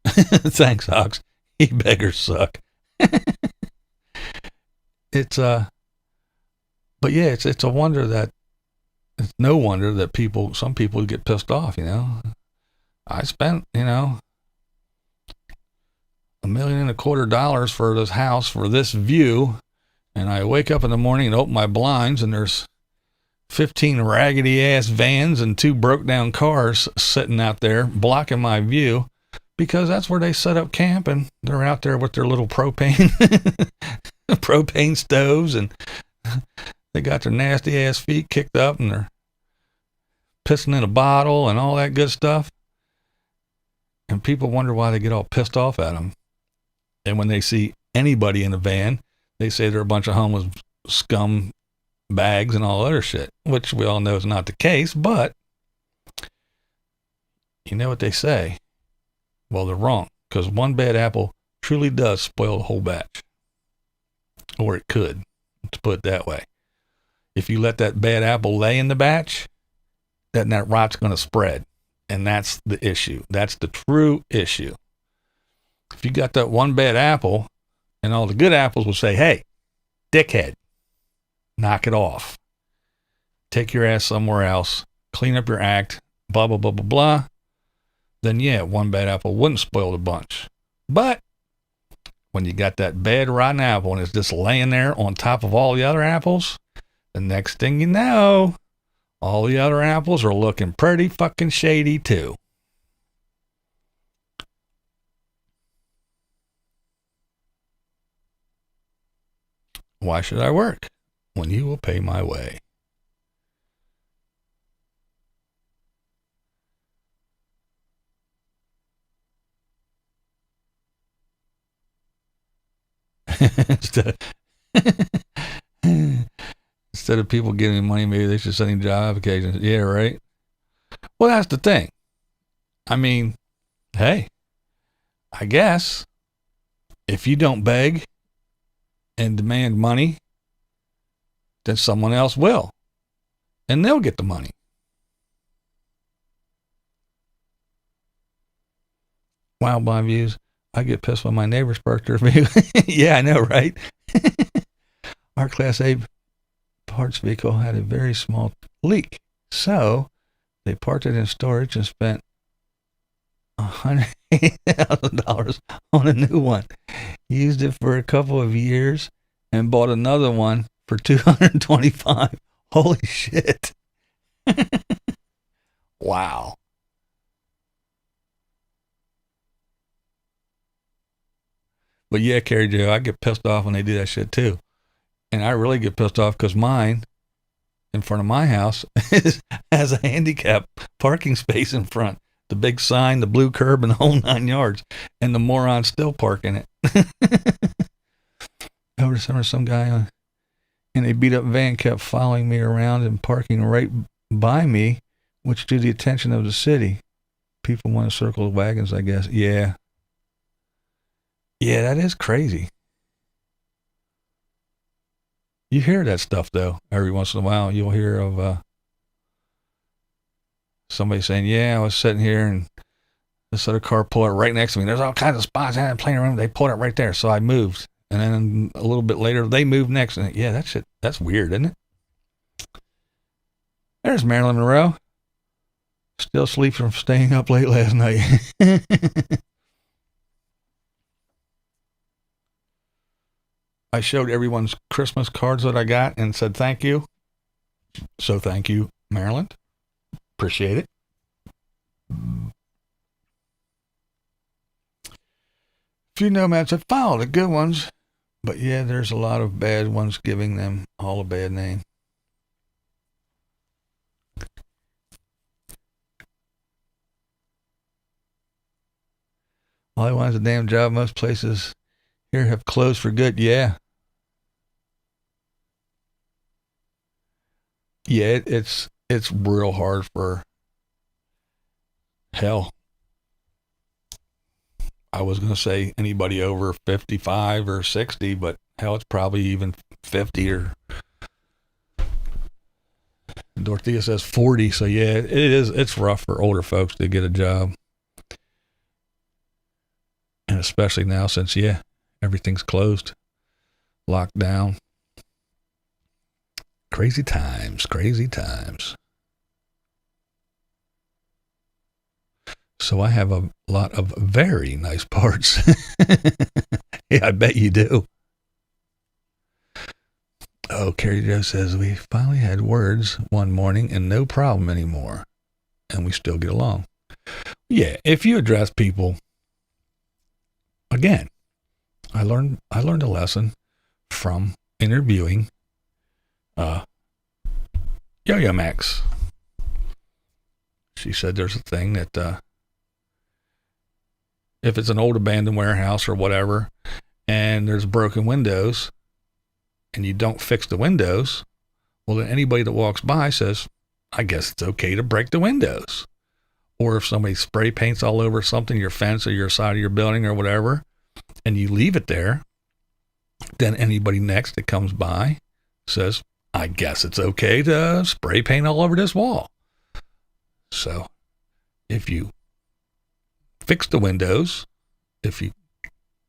Thanks, Ox. He beggars suck. But yeah, it's a wonder that, it's no wonder that some people get pissed off, I spent, $1.25 million for this house, for this view, and I wake up in the morning and open my blinds and there's 15 raggedy ass vans and 2 broke down cars sitting out there blocking my view, because that's where they set up camp, and they're out there with their little propane stoves and They got their nasty ass feet kicked up and they're pissing in a bottle and all that good stuff. And people wonder why they get all pissed off at them. And when they see anybody in a van, they say they're a bunch of homeless scum bags and all other shit, which we all know is not the case. But you know what they say? Well, they're wrong, because one bad apple truly does spoil the whole batch. Or it could, to put it that way. If you let that bad apple lay in the batch, then that rot's going to spread. And that's the issue. That's the true issue. If you got that one bad apple, and all the good apples will say, hey, dickhead, knock it off. Take your ass somewhere else. Clean up your act. Blah, blah, blah, blah, blah. Then, yeah, one bad apple wouldn't spoil the bunch. But when you got that bad rotten apple and it's just laying there on top of all the other apples, the next thing you know, all the other apples are looking pretty fucking shady too. Why should I work when you will pay my way? Instead of people giving me money, maybe they should send me job applications. Yeah, right. Well, that's the thing. I mean, hey, I guess if you don't beg and demand money, then someone else will. And they'll get the money. Wow, BlindViews. I get pissed when my neighbors park their vehicle. Yeah, I know, right? Our Class A parts vehicle had a very small leak. So they parked it in storage and spent $180,000 on a new one. Used it for a couple of years and bought another one for $225. Holy shit. Wow. But yeah, Carrie Jo, I get pissed off when they do that shit too. And I really get pissed off because mine, in front of my house, has a handicap parking space in front. The big sign, the blue curb, and the whole 9 yards. And the moron's still parking it. Over the summer, some guy in a beat-up van kept following me around and parking right by me, which drew the attention of the city. People want to circle the wagons, I guess. Yeah. Yeah, that is crazy. You hear that stuff, though. Every once in a while, you'll hear of somebody saying, yeah, I was sitting here and this other car pulled up right next to me. There's all kinds of spots. I had plenty of room. They pulled up right there. So I moved. And then a little bit later, they moved next. And yeah, that shit, that's weird, isn't it? There's Marilyn Monroe. Still asleep from staying up late last night. I showed everyone's Christmas cards that I got and said thank you. So thank you, Marilyn. Appreciate it. Few nomads have followed the good ones, but yeah, there's a lot of bad ones giving them all a bad name. All I want is a damn job. Most places here have closed for good. Yeah. Yeah, it's real hard for hell. I was going to say anybody over 55 or 60, but hell, it's probably even 50 or Dorothea says 40. So yeah, it's rough for older folks to get a job. And especially now since, yeah, everything's closed, locked down. Crazy times, crazy times. So I have a lot of very nice parts. Yeah, I bet you do. Oh, Carrie Jo says, we finally had words one morning and no problem anymore. And we still get along. Yeah, if you address people, again, I learned a lesson from interviewing Yo-Yo Max. She said there's a thing that if it's an old abandoned warehouse or whatever, and there's broken windows, and you don't fix the windows, well, then anybody that walks by says, I guess it's okay to break the windows. Or if somebody spray paints all over something, your fence or your side of your building or whatever, and you leave it there, then anybody next that comes by says, I guess it's okay to spray paint all over this wall. So if you fix the windows, if you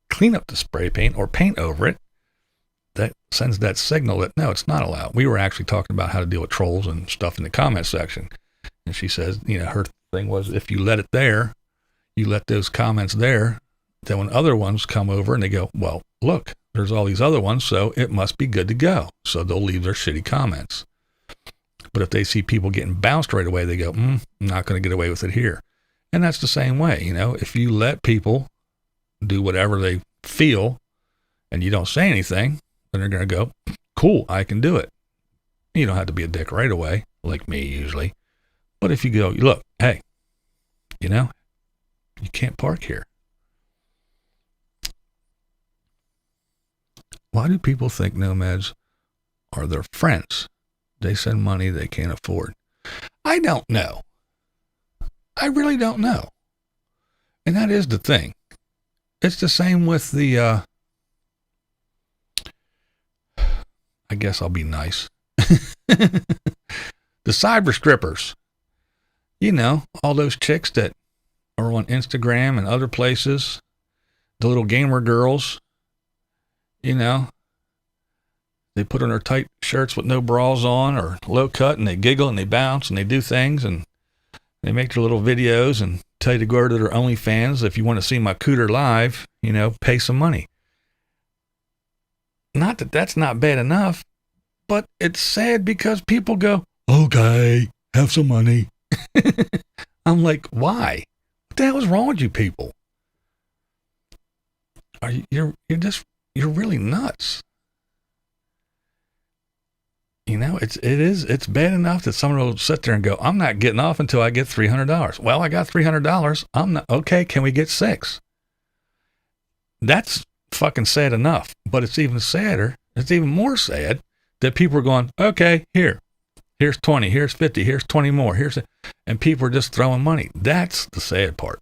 clean up the spray paint or paint over it, that sends that signal that no, it's not allowed. We were actually talking about how to deal with trolls and stuff in the comment section. And she says, her thing was, if you let it there, you let those comments there, then when other ones come over and they go, well, look, there's all these other ones, so it must be good to go. So they'll leave their shitty comments. But if they see people getting bounced right away, they go, I'm not going to get away with it here. And that's the same way, if you let people do whatever they feel and you don't say anything, then they're going to go, cool, I can do it. You don't have to be a dick right away, like me usually. But if you go, look, hey, you can't park here. Why do people think nomads are their friends? They send money they can't afford. I don't know. I really don't know. And that is the thing. It's the same with the, I guess I'll be nice. The cyber strippers. All those chicks that are on Instagram and other places, the little gamer girls, they put on their tight shirts with no bras on or low cut, and they giggle and they bounce and they do things and they make their little videos and tell you to go to their OnlyFans. If you want to see my cooter live, pay some money. Not that that's not bad enough, but it's sad because people go, okay, have some money. I'm like, why? What the hell is wrong with you people? You're really nuts. It's bad enough that someone will sit there and go, I'm not getting off until I get $300. Well, I got $300. I'm not, okay, can we get $600? That's fucking sad enough. But it's even sadder. It's even more sad that people are going, okay, here's 20, here's 50, here's 20 more, and people are just throwing money. That's the sad part.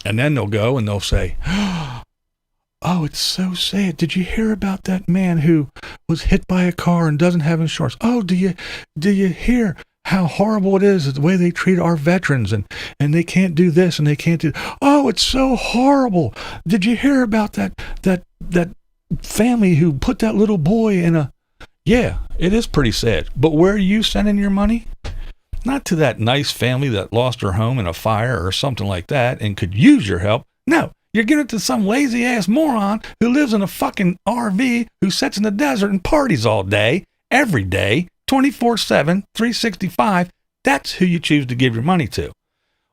And then they'll go and they'll say, oh, it's so sad. Did you hear about that man who was hit by a car and doesn't have insurance? Oh, do you hear how horrible it is the way they treat our veterans and they can't do this and they can't do, oh, it's so horrible. Did you hear about that family who put that little boy in a, yeah, it is pretty sad. But where are you sending your money? Not to that nice family that lost her home in a fire or something like that and could use your help. No, you're giving it to some lazy ass moron who lives in a fucking RV, who sits in the desert and parties all day, every day, 24/7, 365. That's who you choose to give your money to.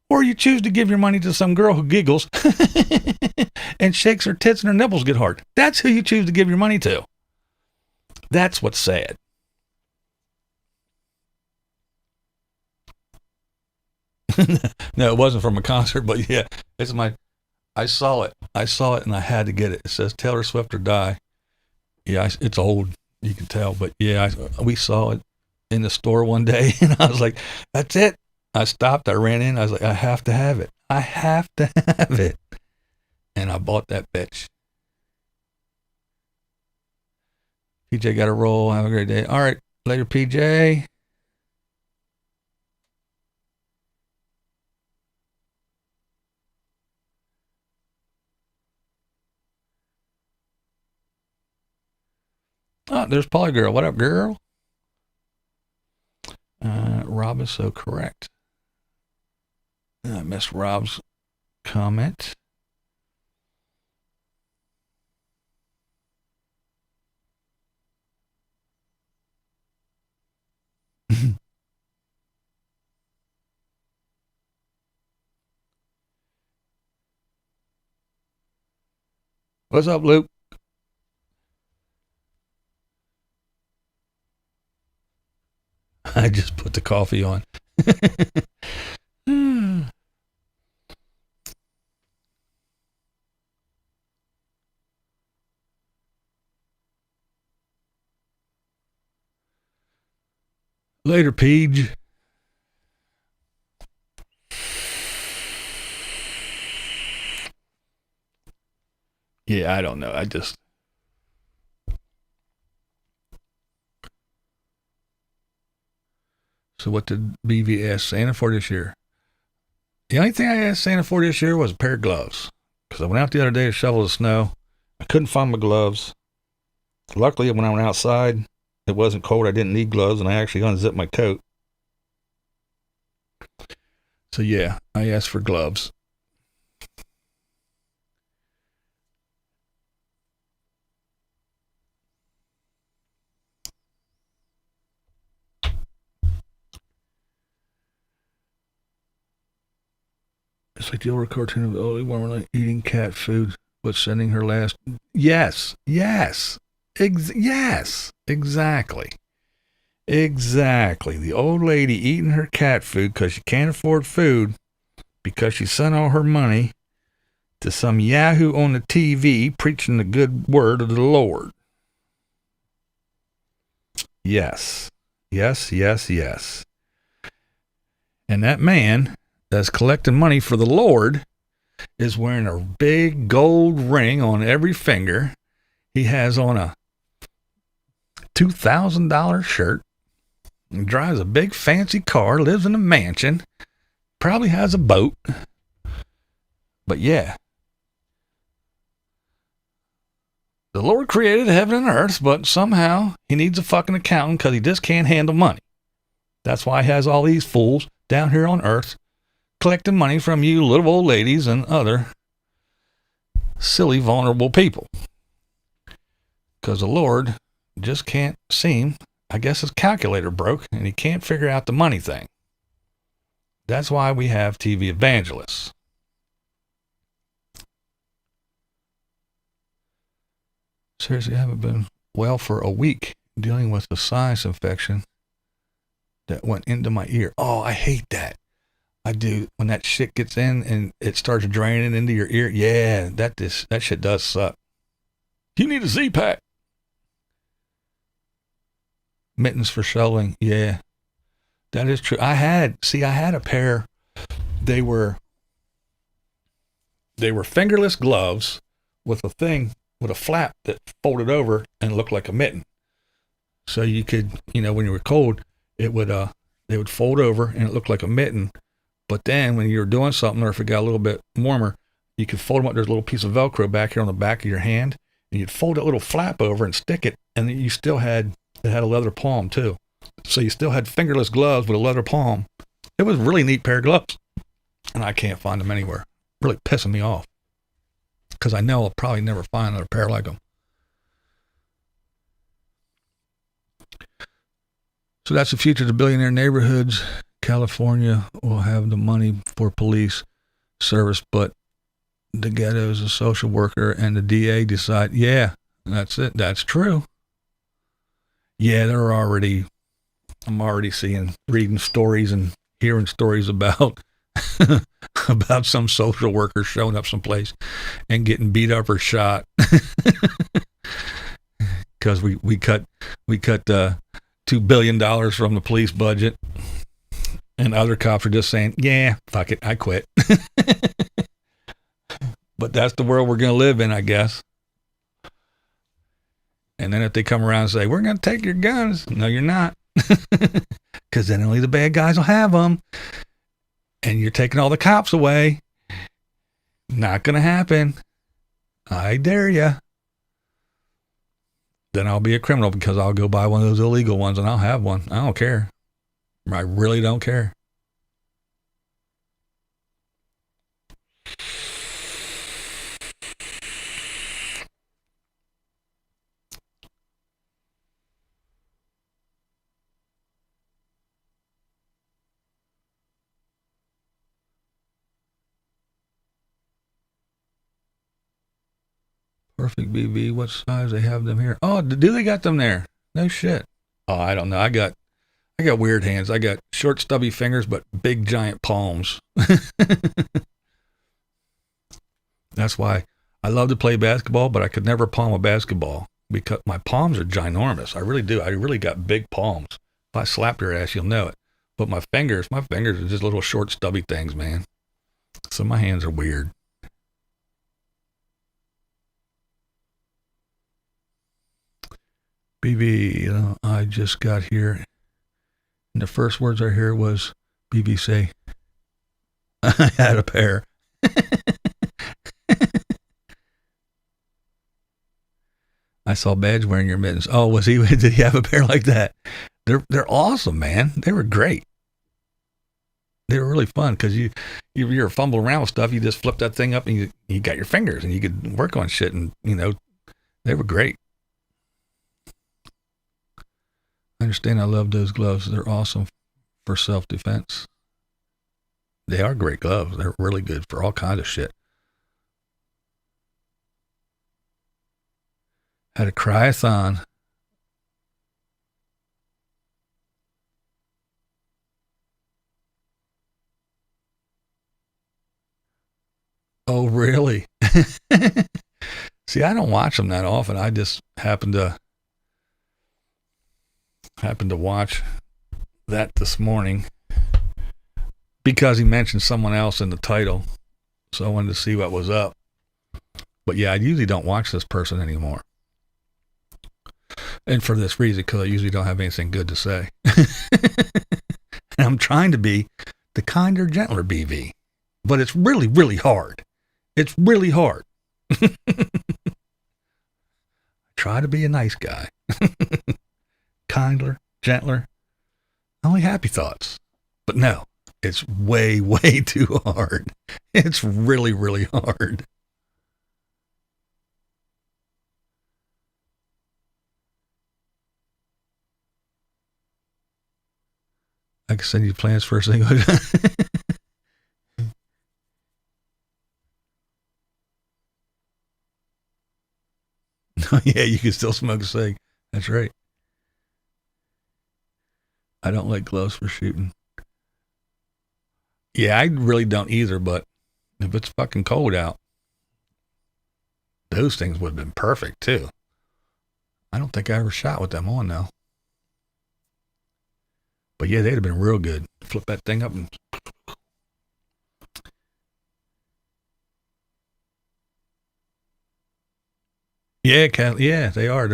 Or you choose to give your money to some girl who giggles and shakes her tits and her nipples get hard. That's who you choose to give your money to. That's what's sad. No, it wasn't from a concert, but yeah, I saw it and I had to get it. It says Taylor Swift or die. Yeah, it's old, you can tell, but yeah, we saw it in the store one day and I was like, that's it. I stopped, I ran in, I was like, I have to have it. I have to have it. And I bought that bitch. PJ got a roll. Have a great day. All right, later, PJ. Oh, there's Polygirl. What up, girl? Rob is so correct. I missed Rob's comment. What's up, Luke? just put the coffee on. Later, Peach. Yeah, I don't know. So what did BV ask Santa for this year? The only thing I asked Santa for this year was a pair of gloves. Because I went out the other day to shovel the snow. I couldn't find my gloves. Luckily, when I went outside, it wasn't cold. I didn't need gloves, and I actually unzipped my coat. So yeah, I asked for gloves. It's like the old cartoon of the only woman eating cat food, but sending her last. Yes, exactly. Exactly. The old lady eating her cat food because she can't afford food because she sent all her money to some yahoo on the TV preaching the good word of the Lord. Yes. And that man that's collecting money for the Lord is wearing a big gold ring on every finger. He has on a $2,000 shirt. He drives a big fancy car, lives in a mansion, probably has a boat. But yeah, the Lord created heaven and earth, but somehow he needs a fucking accountant because he just can't handle money. That's why he has all these fools down here on earth collecting money from you little old ladies and other silly, vulnerable people. Because the Lord just can't seem, I guess his calculator broke and he can't figure out the money thing. That's why we have TV evangelists. Seriously, I haven't been well for a week dealing with a sinus infection that went into my ear. Oh, I hate that. I do. When that shit gets in and it starts draining into your ear. Yeah, that shit does suck. You need a Z-Pack. Mittens for shoveling. Yeah, that is true. I had a pair. They were fingerless gloves with a flap that folded over and looked like a mitten. So you could, when you were cold, they would fold over and it looked like a mitten. But then when you were doing something or if it got a little bit warmer, you could fold them up. There's a little piece of Velcro back here on the back of your hand and you'd fold that little flap over and stick it. And you still had a leather palm too. So you still had fingerless gloves with a leather palm. It was a really neat pair of gloves. And I can't find them anywhere. Really pissing me off. Because I know I'll probably never find another pair like them. So that's the future of the billionaire neighborhoods. California will have the money for police service, but the ghetto is a social worker and the DA decide, yeah, that's it. That's true. Yeah, I'm already reading stories and hearing stories about about some social worker showing up someplace and getting beat up or shot because we cut $2 billion from the police budget, and other cops are just saying, yeah, fuck it, I quit. But that's the world we're going to live in, I guess. And then if they come around and say, we're going to take your guns, no, you're not. Because then only the bad guys will have them. And you're taking all the cops away. Not going to happen. I dare ya. Then I'll be a criminal because I'll go buy one of those illegal ones and I'll have one. I don't care. I really don't care. Perfect BB. What size they have them here? Oh, do they got them there? No shit. Oh, I don't know. I I got weird hands. I got short, stubby fingers, but big, giant palms. That's why I love to play basketball, but I could never palm a basketball because my palms are ginormous. I really do. I really got big palms. If I slap your ass, you'll know it. But my fingers are just little short, stubby things, man. So my hands are weird. BB, I just got here. And the first words I hear was BB say, I had a pair. I saw Badge wearing your mittens. Oh, did he have a pair like that? They're awesome, man. They were great. They were really fun because you're fumbling around with stuff. You just flip that thing up and you got your fingers and you could work on shit, and they were great. I understand. I love those gloves. They're awesome for self-defense. They are great gloves. They're really good for all kinds of shit. Had a cryathon. Oh, really? See, I don't watch them that often. I just happen to watch that this morning because he mentioned someone else in the title. So I wanted to see what was up. But yeah, I usually don't watch this person anymore. And for this reason, because I usually don't have anything good to say. And I'm trying to be the kinder, gentler BV. But it's really, really hard. It's really hard. Try to be a nice guy. Kinder, gentler. Only happy thoughts. But no, it's way, way too hard. It's really, really hard. I can send you plans for a single. Yeah, you can still smoke a cig. That's right. I don't like gloves for shooting. Yeah, I really don't either, but if it's fucking cold out, those things would have been perfect too. I don't think I ever shot with them on though. But yeah, they'd have been real good. Flip that thing up and... Yeah, they are.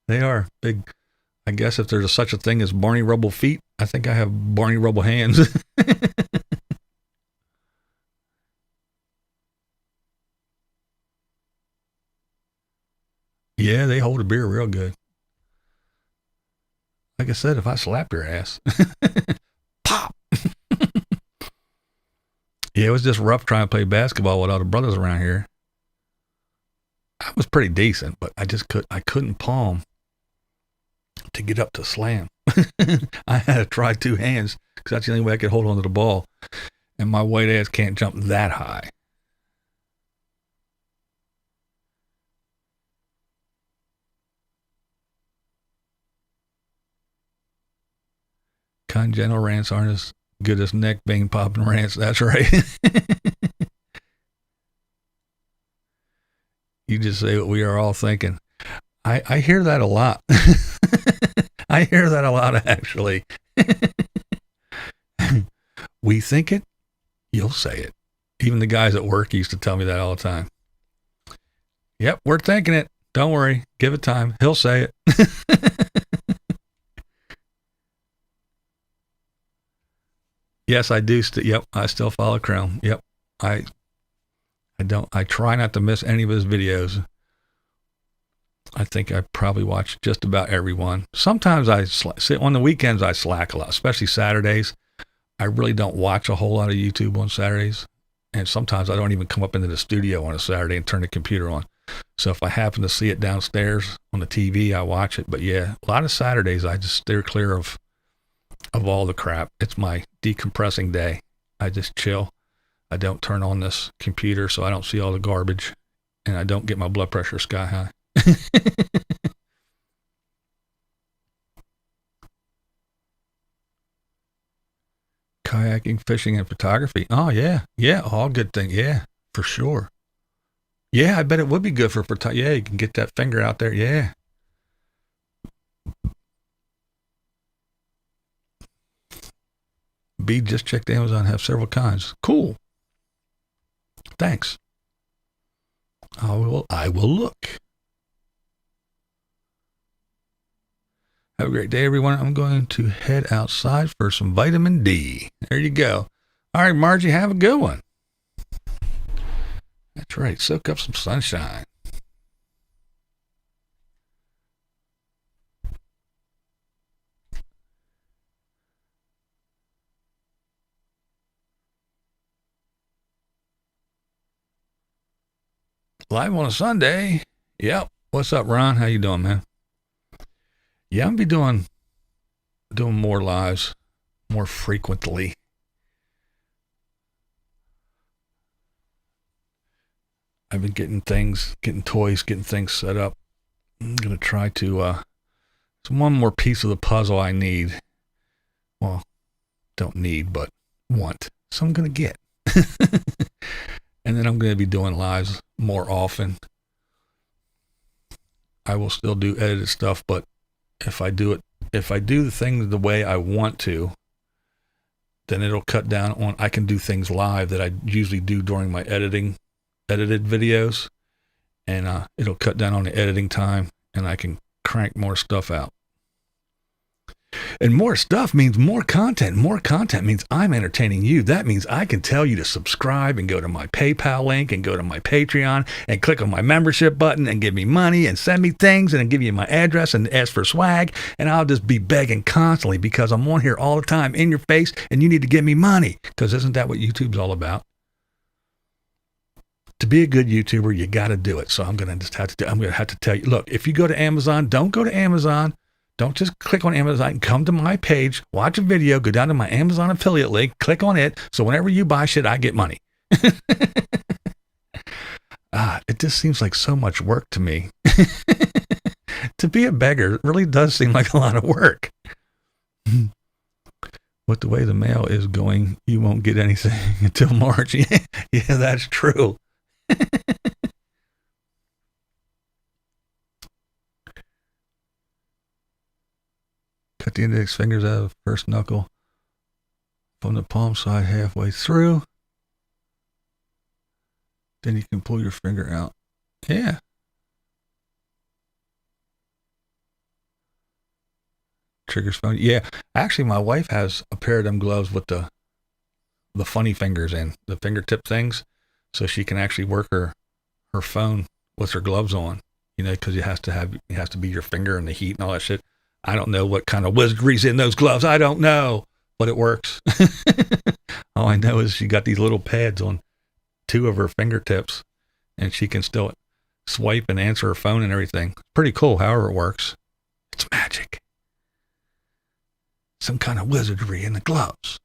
They are big. I guess if there's such a thing as Barney Rubble feet, I think I have Barney Rubble hands. Yeah, they hold a beer real good. Like I said, if I slap your ass, pop. Yeah, it was just rough trying to play basketball with all the brothers around here. I was pretty decent, but I couldn't palm to get up to slam. I had to try two hands because that's the only way I could hold onto the ball. And my white ass can't jump that high. Congenital rants aren't as good as neck vein popping rants. That's right. You just say what we are all thinking. I hear that a lot. I hear that a lot, actually. We think it, you'll say it. Even the guys at work used to tell me that all the time. Yep, we're thinking it. Don't worry. Give it time. He'll say it. Yes, I do. Yep, I still follow Chrome. Yep, I try not to miss any of his videos. I think I probably watch just about every one. Sometimes on the weekends I slack a lot, especially Saturdays. I really don't watch a whole lot of YouTube on Saturdays. And sometimes I don't even come up into the studio on a Saturday and turn the computer on. So if I happen to see it downstairs on the TV, I watch it. But yeah, a lot of Saturdays I just steer clear of all the crap. It's my decompressing day. I just chill. I don't turn on this computer so I don't see all the garbage, and I don't get my blood pressure sky high. Kayaking, fishing, and photography. Oh, yeah. Yeah, all good things. Yeah, for sure. Yeah, I bet it would be good for photography. Yeah, you can get that finger out there. Yeah. B, just checked Amazon, have several kinds. Cool. Thanks. I will look. Have a great day, everyone. I'm going to head outside for some vitamin D. There you go. All right, Margie, have a good one. That's right. Soak up some sunshine. Live on a Sunday. Yep. What's up, Ron? How you doing, man? Yeah, I'm be doing more lives more frequently. I've been getting toys, getting things set up. I'm going to try to, it's one more piece of the puzzle I need. Well, don't need, but want. So I'm going to get. And then I'm going to be doing lives more often. I will still do edited stuff, but if I do the things the way I want to, then it'll cut down on, I can do things live that I usually do during my edited videos, and it'll cut down on the editing time, and I can crank more stuff out. And more stuff means more content. More content means I'm entertaining you. That means I can tell you to subscribe and go to my PayPal link and go to my Patreon and click on my membership button and give me money and send me things and give you my address and ask for swag. And I'll just be begging constantly because I'm on here all the time in your face and you need to give me money, because isn't that what YouTube's all about? To be a good YouTuber, you got to do it. So I'm going to have to tell you, look, if you go to Amazon, don't go to Amazon. Don't just click on Amazon. Come to my page, watch a video, go down to my Amazon affiliate link, click on it. So whenever you buy shit, I get money. It just seems like so much work to me. To be a beggar really does seem like a lot of work. With the way the mail is going, you won't get anything until March. Yeah, that's true. Cut the index fingers out of the first knuckle from the palm side halfway through. Then you can pull your finger out. Yeah. Triggers funny. Yeah. Actually, my wife has a pair of them gloves with the funny fingers in, the fingertip things, so she can actually work her phone with her gloves on. You know, because it has to be your finger and the heat and all that shit. I don't know what kind of wizardry's in those gloves. I don't know, but it works. All I know is she got these little pads on 2 of her fingertips, and she can still swipe and answer her phone and everything. Pretty cool, however it works. It's magic. Some kind of wizardry in the gloves.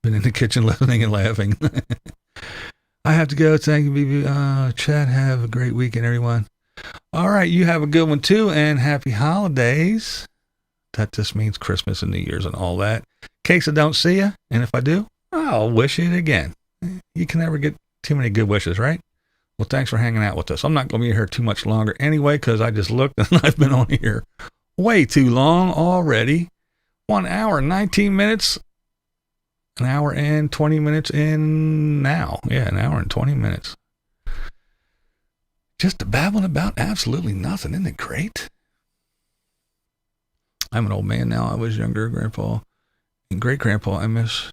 Been in the kitchen listening and laughing. I have to go. Thank you, BB. Chad, have a great weekend, everyone. All right, you have a good one, too, and happy holidays. That just means Christmas and New Year's and all that. In case I don't see you, and if I do, I'll wish it again. You can never get too many good wishes, right? Well, thanks for hanging out with us. I'm not going to be here too much longer anyway, because I just looked and I've been on here way too long already. 1 hour, 19 minutes. An hour and 20 minutes in now. Yeah, an hour and 20 minutes. Just babbling about absolutely nothing. Isn't it great? I'm an old man now. I was younger, Grandpa and great-grandpa. I miss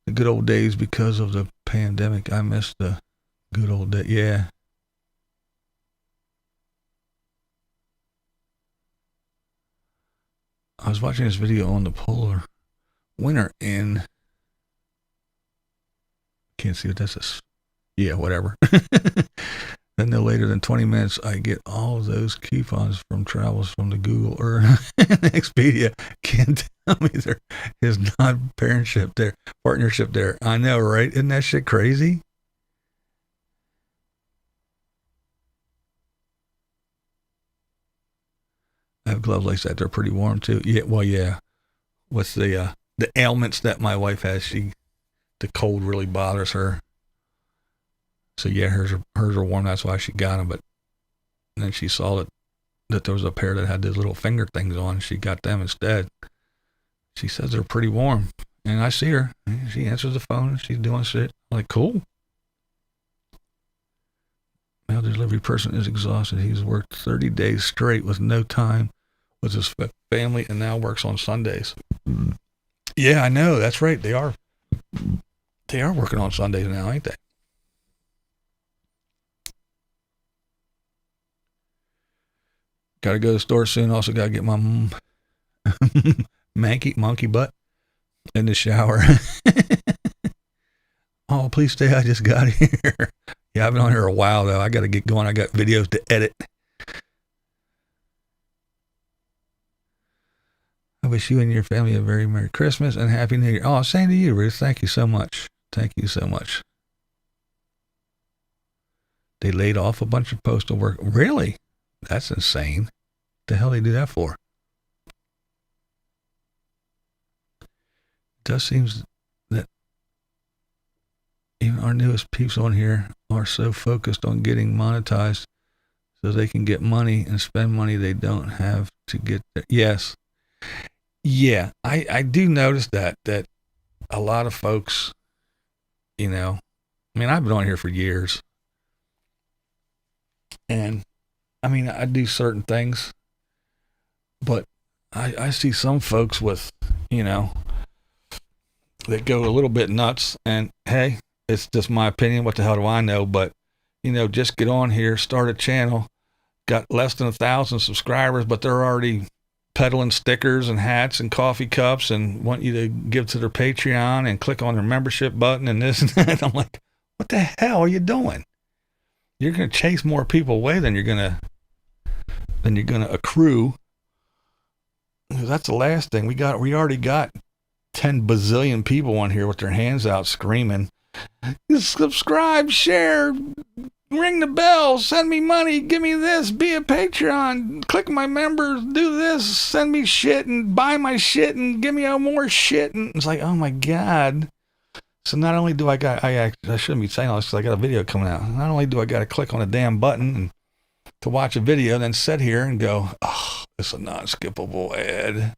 the good old days because of the pandemic. I miss the good old days. Yeah. I was watching this video on the polar winter in, can't see what this is. Yeah, whatever. Then no later than 20 minutes, I get all of those coupons from travels from the Google or Expedia. Can't tell me there is not partnership there. I know, right? Isn't that shit crazy? I have gloves like that. They're pretty warm too. Yeah, well, yeah. What's the ailments that my wife has? The cold really bothers her. So yeah, hers are warm. That's why she got them. But then she saw that there was a pair that had those little finger things on. She got them instead. She says they're pretty warm. And I see her. She answers the phone and she's doing shit. I'm like, cool. Mail delivery person is exhausted. He's worked 30 days straight with no time with his family and now works on Sundays. Yeah, I know. That's right. They are working on Sundays now, ain't they? Got to go to the store soon. Also got to get my monkey butt in the shower. Oh, please stay. I just got here. Yeah, I've been on here a while, though. I got to get going. I got videos to edit. I wish you and your family a very Merry Christmas and Happy New Year. Oh, same to you, Ruth. Thank you so much. Thank you so much. They laid off a bunch of postal work. Really? That's insane. What the hell they do that for? It does seem that even our newest peeps on here are so focused on getting monetized so they can get money and spend money they don't have to get there. Yes. Yeah, I do notice that a lot of folks, you know, I mean, I've been on here for years. And, I mean, I do certain things. But I see some folks with, you know, that go a little bit nuts. And, hey, it's just my opinion. What the hell do I know? But, you know, just get on here, start a channel. Got less than 1,000 subscribers, but they're already peddling stickers and hats and coffee cups and want you to give to their Patreon and click on their membership button and this and that. I'm like, what the hell are you doing? You're going to chase more people away than you're going to accrue. That's the last thing we already got 10 bazillion people on here with their hands out screaming, subscribe, share, ring the bell, send me money, give me this, be a Patreon, click my members, do this, send me shit and buy my shit and give me more shit. And it's like, oh my God. So not only do I shouldn't be saying all this because I got a video coming out. Not only do I got to click on a damn button and to watch a video, then sit here and go, oh, it's a non-skippable ad.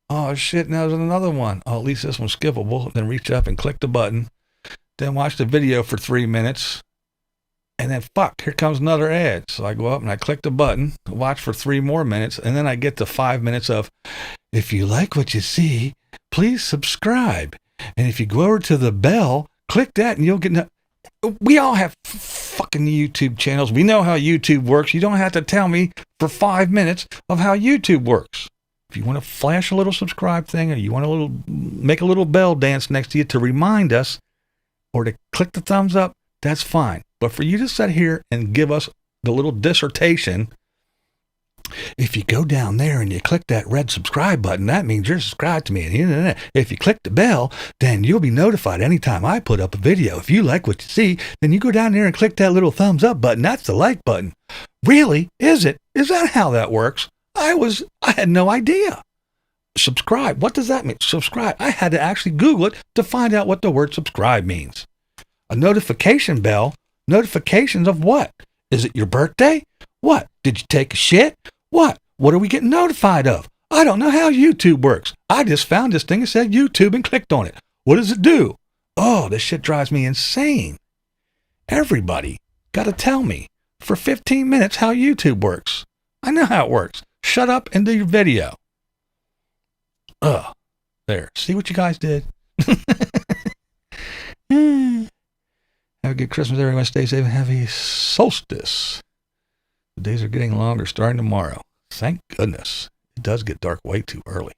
Oh shit, now there's another one. Oh, at least this one's skippable. Then reach up and click the button. Then watch the video for 3 minutes. And then fuck, here comes another ad. So I go up and I click the button, watch for 3 more minutes, and then I get to 5 minutes of, if you like what you see, please subscribe. And if you go over to the bell, click that and you'll get... We all have fucking YouTube channels. We know how YouTube works. You don't have to tell me for 5 minutes of how YouTube works. If you want to flash a little subscribe thing or you want to make a little bell dance next to you to remind us or to click the thumbs up, that's fine. But for you to sit here and give us the little dissertation, if you go down there and you click that red subscribe button, that means you're subscribed to me. And if you click the bell, then you'll be notified anytime I put up a video. If you like what you see, then you go down there and click that little thumbs up button. That's the like button. Really? Is it? Is that how that works? I had no idea. Subscribe. What does that mean? Subscribe. I had to actually Google it to find out what the word subscribe means. A notification bell. Notifications of what? Is it your birthday? What? Did you take a shit? What? What are we getting notified of? I don't know how YouTube works. I just found this thing that said YouTube and clicked on it. What does it do? Oh, this shit drives me insane. Everybody got to tell me for 15 minutes how YouTube works. I know how it works. Shut up and do your video. There. See what you guys did? Have a good Christmas, everyone. Stay safe and have a solstice. The days are getting longer, starting tomorrow. Thank goodness. It does get dark way too early.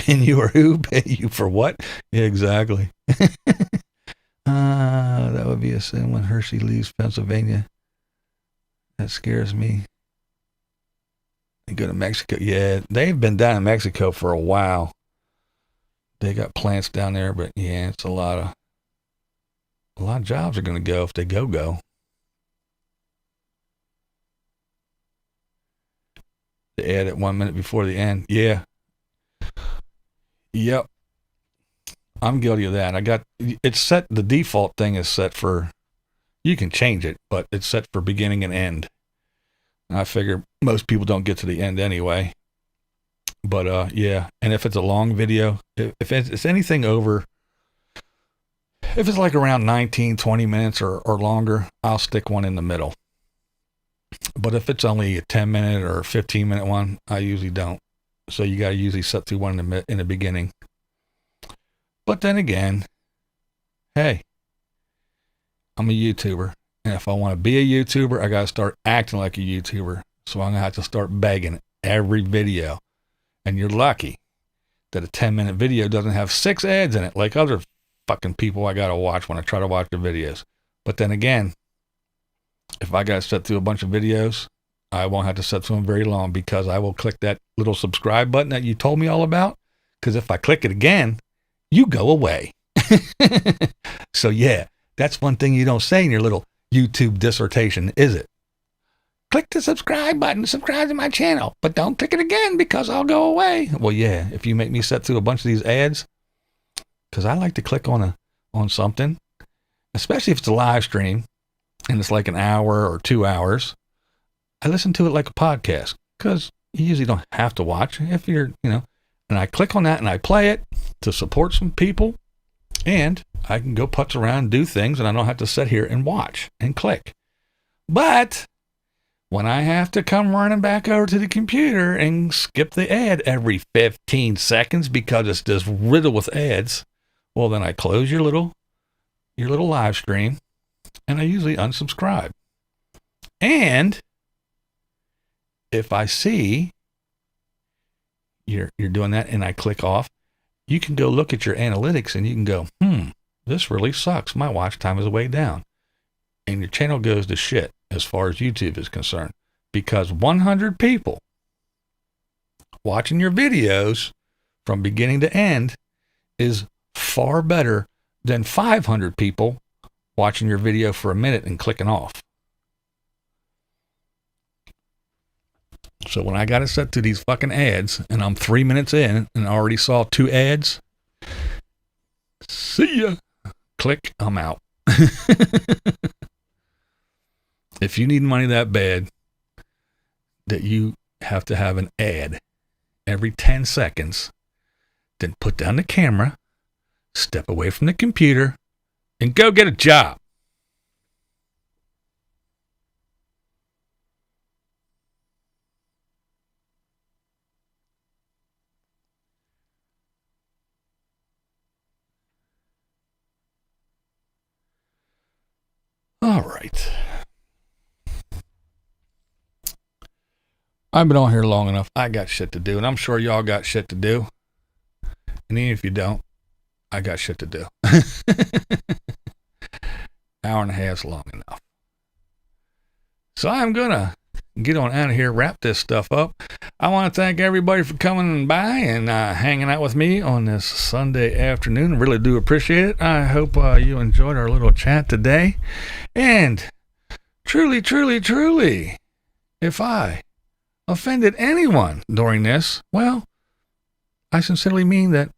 And you are who? Pay you for what? Yeah, exactly. That would be a sin when Hershey leaves Pennsylvania. That scares me. They go to Mexico. Yeah, they've been down in Mexico for a while. They got plants down there, but yeah, it's a lot of... A lot of jobs are going to go if they go. The ad at 1 minute before the end. Yeah. Yep. I'm guilty of that. It's set, the default thing is set for, you can change it, but it's set for beginning and end. And I figure most people don't get to the end anyway. But yeah, and if it's a long video, if it's anything over, if it's like around 19, 20 minutes or longer, I'll stick one in the middle. But if it's only a 10-minute or 15-minute one, I usually don't. So you got to usually set through one in the beginning. But then again, hey, I'm a YouTuber. And if I want to be a YouTuber, I got to start acting like a YouTuber. So I'm going to have to start begging every video. And you're lucky that a 10-minute video doesn't have 6 ads in it like other fucking people I got to watch when I try to watch their videos. But then again, if I got to sit through a bunch of videos, I won't have to sit through them very long because I will click that little subscribe button that you told me all about. Because if I click it again, you go away. So yeah, that's one thing you don't say in your little YouTube dissertation, is it? Click the subscribe button, subscribe to my channel, but don't click it again because I'll go away. Well, yeah, if you make me sit through a bunch of these ads, because I like to click on something, especially if it's a live stream and it's like an hour or 2 hours. I listen to it like a podcast because you usually don't have to watch if you're, and I click on that and I play it to support some people, and I can go putz around and do things, and I don't have to sit here and watch and click. But when I have to come running back over to the computer and skip the ad every 15 seconds because it's just riddled with ads, well, then I close your little live stream, and I usually unsubscribe. And if I see you're doing that and I click off, you can go look at your analytics and you can go, this really sucks. My watch time is way down. And your channel goes to shit as far as YouTube is concerned, because 100 people watching your videos from beginning to end is far better than 500 people watching your video for a minute and clicking off. So when I got to set to these fucking ads and I'm 3 minutes in and I already saw 2 ads, see ya. Click, I'm out. If you need money that bad that you have to have an ad every 10 seconds, then put down the camera, step away from the computer, and go get a job. All right. I've been on here long enough. I got shit to do, and I'm sure y'all got shit to do. And even if you don't, I got shit to do. Hour and a half's long enough. So I'm going to get on out of here, wrap this stuff up. I want to thank everybody for coming by and hanging out with me on this Sunday afternoon. Really do appreciate it. I hope you enjoyed our little chat today. And truly, truly, truly, if I offended anyone during this, well, I sincerely mean that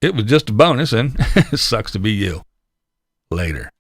it was just a bonus, and it sucks to be you. Later.